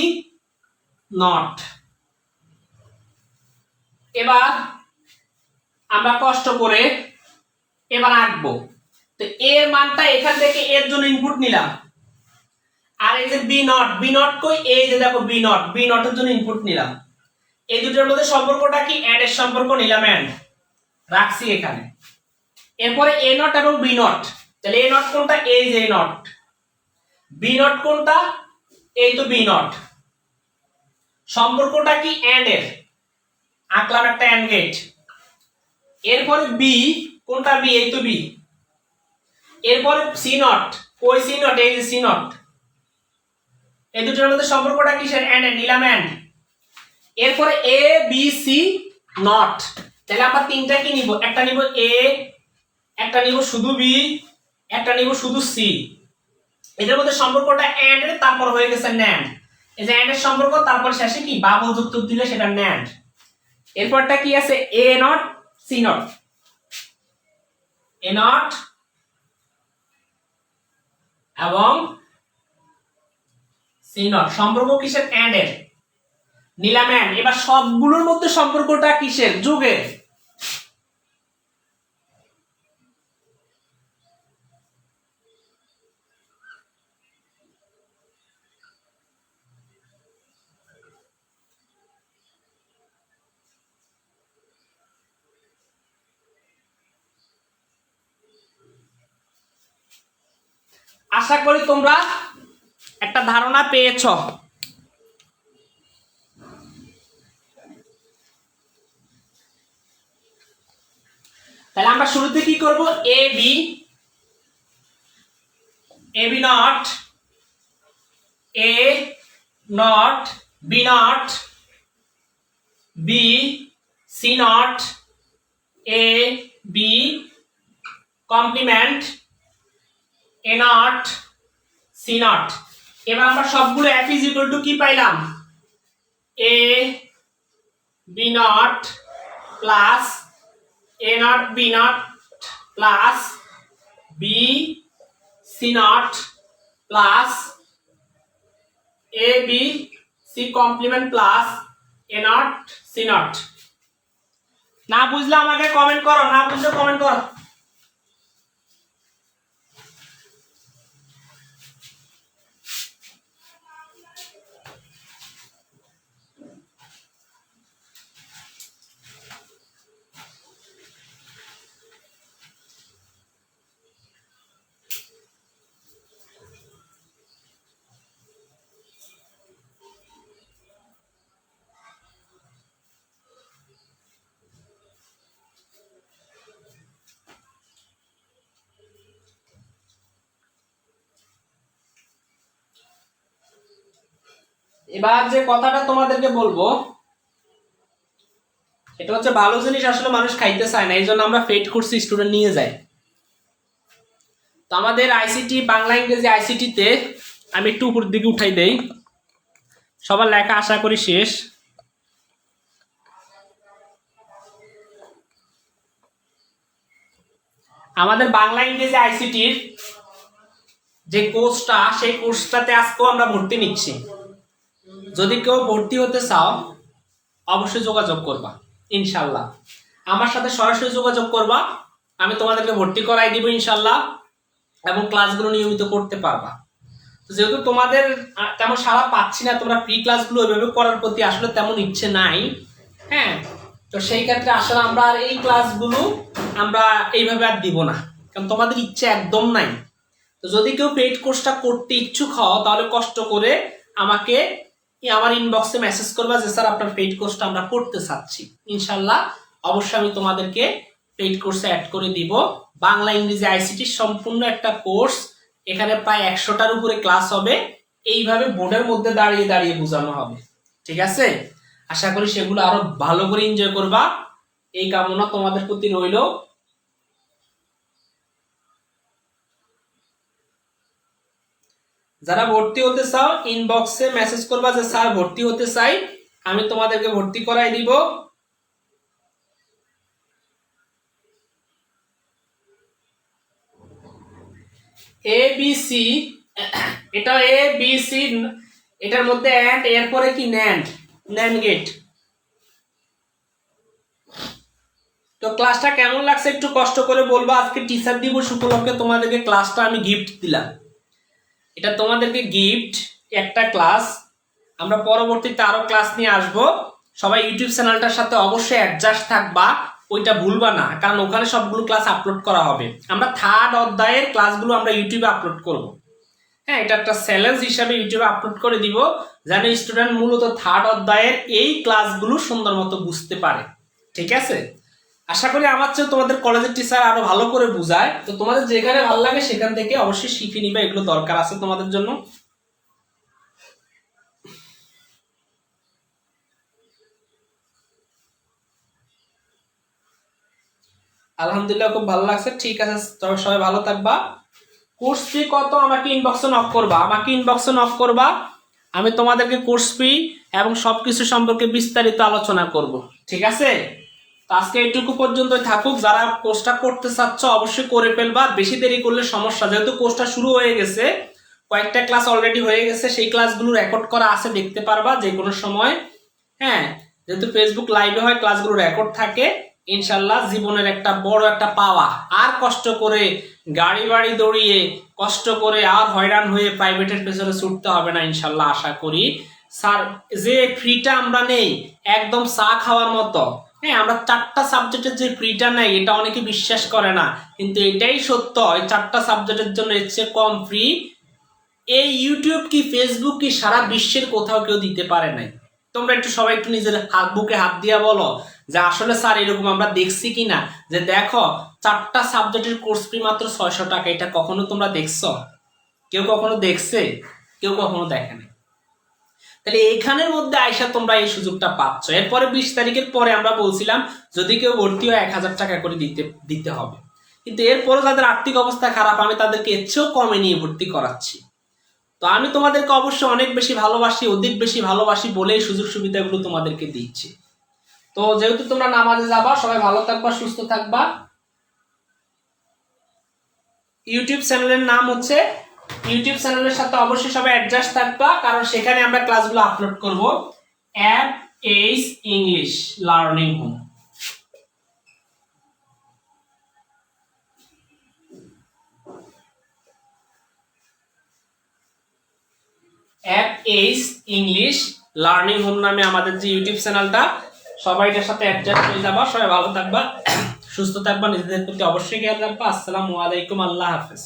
নট। এবার আমরা কষ্ট করে এবার আঁকবো। তো এর মানটা এখান থেকে এর জন্য ইনপুট নিলাম, আর এই যে বি নট, বি নট কই, এই যে দেখো বি নট, বি নটের জন্য ইনপুট নিলাম। এই দুটোর মধ্যে সম্পর্কটা কি, এন্ড এর সম্পর্ক নিলাম, এন্ড রাখছি এখানে। এরপরে এ নট এবং বি নট, তাহলে এ নট কোনটা, এই যে এ নট, বি নট কোনটা, এই তো বি নট। সম্পর্কটা কি, এন্ড এর, আঁকলাম একটা এন্ড গেট। এরপরে বি কোনটা, বি এই তো বি। এরপরে সি নট, ওই সি নট, এই যে সি নট। এই দুটোর মধ্যে সম্পর্কটা কিসের, এন্ড এর, নিলাম এন্ড। এরপরে এ বি সি নট, তাহলে আমরা তিনটা কি নিব, একটা নিব এ, একটা নিব শুধু বি, একটা নিব শুধু সি। এদের মধ্যে সম্পর্কটা এন্ড এর, তারপর হয়ে গেছে ন্যান্ড। এই যে এন্ড এর সম্পর্ক, তারপর শেষে কি বাবল যুক্ত দিলে সেটা ন্যান্ড। এরপরটা কি আছে, A not C not, A not এবং সি নট, সম্পর্ক কিসের, এন্ড এর, নিলাম এন্ড। এবার সবগুলোর মধ্যে সম্পর্কটা কিসের, যোগের। আশা করি তোমরা একটা ধারণা পেয়েছ। তাহলে আমরা শুরুতে কি করব, A B not, A not B not, B C not, A B complement, A not C not. এবার আমরা সবগুলো এফ ইজ ইকুয়াল টু কি পাইলাম, A B not plus A not B not plus B C not plus A B C complement plus A not C not. না বুঝলে আমাকে comment করো, না বুঝলে কমেন্ট করো। এবার যে কথাটা তোমাদেরকে বলবো, এটা হচ্ছে ভালো জিনিস আসলে মানুষ খাইতে চায় না, এই জন্য আমরা পেইড কোর্স স্টুডেন্ট নিয়ে যাই। তো আমাদের আইসিটি বাংলা ইংরেজি আইসিটিতে আমি একটু উপর দিকে উঠাই দেই, সবার লেখা আশা করি শেষ। আমাদের বাংলা ইংরেজি আইসিটির যে কোর্সটা, সেই কোর্সটাতে আজকেও আমরা ভর্তি নিচ্ছি। যদি কেউ ভর্তি হতে চাও অবশ্যই যোগাযোগ করবা, ইনশাল্লাহ আমার সাথে সরাসরি যোগাযোগ করবা, আমি তোমাদেরকে ভর্তি করাই দিব ইনশাল্লাহ, এবং ক্লাসগুলো নিয়মিত করতে পারবা। যেহেতু তোমাদের তেমন সাড়া পাচ্ছি না, তোমরা প্রি ক্লাসগুলো ওইভাবে করার প্রতি আসলে তেমন ইচ্ছে নাই, হ্যাঁ, তো সেই ক্ষেত্রে আসলে আমরা আর এই ক্লাসগুলো আমরা এইভাবে আর দিব না, কারণ তোমাদের ইচ্ছে একদম নাই। তো যদি কেউ পেইড কোর্সটা করতে ইচ্ছুক হও তাহলে কষ্ট করে আমাকে আমার ইনবক্সে মেসেজ করবা যে স্যার আপনার পেইড কোর্সটা আমরা করতে চাচ্ছি। ইনশাল্লাহ অবশ্যই আমি তোমাদেরকে পেইড কোর্সে অ্যাড করে দিব। বাংলা ইংরেজি আইসিটির সম্পূর্ণ একটা কোর্স, এখানে প্রায় 100টার উপরে ক্লাস হবে, এইভাবে বোর্ডের মধ্যে দাঁড়িয়ে দাঁড়িয়ে বোঝানো হবে, ঠিক আছে? আশা করি সেগুলো আরো ভালো করে এনজয় করবা, এই কামনা তোমাদের প্রতি রইল। যারা ভর্তি হতে চাও ইনবক্সে মেসেজ করবা যে স্যার ভর্তি হতে চাই, আমি তোমাদেরকে ভর্তি করাই দিব। এ বি সি, এটা এ বি সি, এটার মধ্যে অ্যান্ড, এরপরে কি ন্যান্ড, ন্যান্ড গেট। তো ক্লাসটা কেমন লাগছে একটু কষ্ট করে বলবো। আজকে টিচার দিবস উপলক্ষে তোমাদেরকে ক্লাসটা আমি গিফট দিলাম, এটা তোমাদেরকে গিফট একটা ক্লাস। আমরা পরবর্তীতে আরো ক্লাস নিয়ে আসব। সবাই ইউটিউব চ্যানেলটার সাথে অবশ্যই অ্যাডজাস্ট থাকবা, ওইটা ভুলবা না, কারণ ওখানে সবগুলো ক্লাস আপলোড করা হবে। আমরা 3rd অধ্যায়ের ক্লাসগুলো আমরা ইউটিউবে আপলোড করব, হ্যাঁ, এটা একটা চ্যালেঞ্জ হিসাবে ইউটিউবে আপলোড করে দিব, যেন স্টুডেন্ট মূলত 3rd অধ্যায়ের এই ক্লাসগুলো সুন্দর মতো বুঝতে পারে, ঠিক আছে? আশা করি আমার চেয়ে তোমাদের কলেজের টিচার আরো ভালো করে বুঝায়। তো তোমাদের যেখানে ভালো লাগে সেখান থেকে অবশ্যই শিখে নিবে, এগুলো দরকার আছে তোমাদের জন্য। আলহামদুলিল্লাহ খুব ভালো লাগছে, ঠিক আছে, তবে সবাই ভালো থাকবা। কোর্স ফি কত আমাকে ইনবক্সে নক করবা, আমি তোমাদেরকে কোর্স ফি এবং সবকিছু সম্পর্কে বিস্তারিত আলোচনা করব, ঠিক আছে? তো আজকে এইটুকু পর্যন্তই থাকুক। যারা কোর্সটা করতে চাচ্ছ অবশ্যই করে ফেলবা, বেশি দেরি করলে সমস্যা। যেহেতু কোর্সটা শুরু হয়ে গেছে, কয়েকটা ক্লাস অলরেডি হয়ে গেছে, সেই ক্লাসগুলো রেকর্ড করা আছে, দেখতে পারবা যে কোনো সময়, হ্যাঁ, যেহেতু ফেসবুক লাইভে হয় ক্লাসগুলো রেকর্ড থাকে। ইনশাল্লাহ জীবনের একটা বড় একটা পাওয়া, আর কষ্ট করে গাড়ি বাড়ি দৌড়িয়ে কষ্ট করে আর হয়রান হয়ে প্রাইভেটের পেছনে ছুটতে হবে না ইনশাল্লাহ। আশা করি স্যার যে ফ্রিটা আমরা নেই একদম চা খাওয়ার মতো, হ্যাঁ, আমরা 4টা সাবজেক্টের যে ফ্রিটা নেই এটা অনেকে বিশ্বাস করে না, কিন্তু এটাই সত্য। এই 4টা সাবজেক্টের জন্য এর চেয়ে কম ফ্রি এই ইউটিউব কি ফেসবুক কি সারা বিশ্বের কোথাও কেউ দিতে পারে নাই। তোমরা একটু সবাই একটু নিজের বুকে হাত দিয়া বলো যে আসলে স্যার এরকম আমরা দেখছি কিনা, যে দেখো 4টা সাবজেক্টের কোর্স ফি মাত্র 600 টাকা। এটা কখনো তোমরা দেখছো? কেউ কখনো দেখছে? কেউ কখনো দেখেনি। তাহলে এখানের মধ্যে আইসা তোমরা এই সুযোগটা পাচ্ছ। এরপরে 20 তারিখের পরে আমরা বলছিলাম যদি কেউ ভর্তি হয় 1000 টাকা করে দিতে হবে, কিন্তু এরপরে যাদের আর্থিক অবস্থা খারাপ আমি তাদেরকে এর চেয়েও কমে নিয়ে ভর্তি করাচ্ছি। তো আমি তোমাদেরকে অবশ্যই অনেক বেশি ভালোবাসি, অধিক বেশি ভালোবাসি বলেই সুযোগ সুবিধাগুলো তোমাদেরকে দিচ্ছি। তো যেহেতু তোমরা নামাজে যাবা, সবাই ভালো থাকবা, সুস্থ থাকবা। ইউটিউব চ্যানেলের নাম হচ্ছে, ইউটিউব চ্যানেলের সাথে অবশ্যই সবাই অ্যাডজাস্ট থাকবা, কারণ সেখানে আমরা ক্লাসগুলো আপলোড করব। App H English learning home, app H English learning home নামে আমাদের যে ইউটিউব চ্যানেলটা, সবাই এটার সাথে অ্যাডজাস্ট হয়ে যাবা। সবাই ভালো থাকবা, সুস্থ থাকবা, নিজেদের প্রতি অবশ্যই খেয়াল রাখবা। আসসালামু আলাইকুম, আল্লাহ হাফেজ।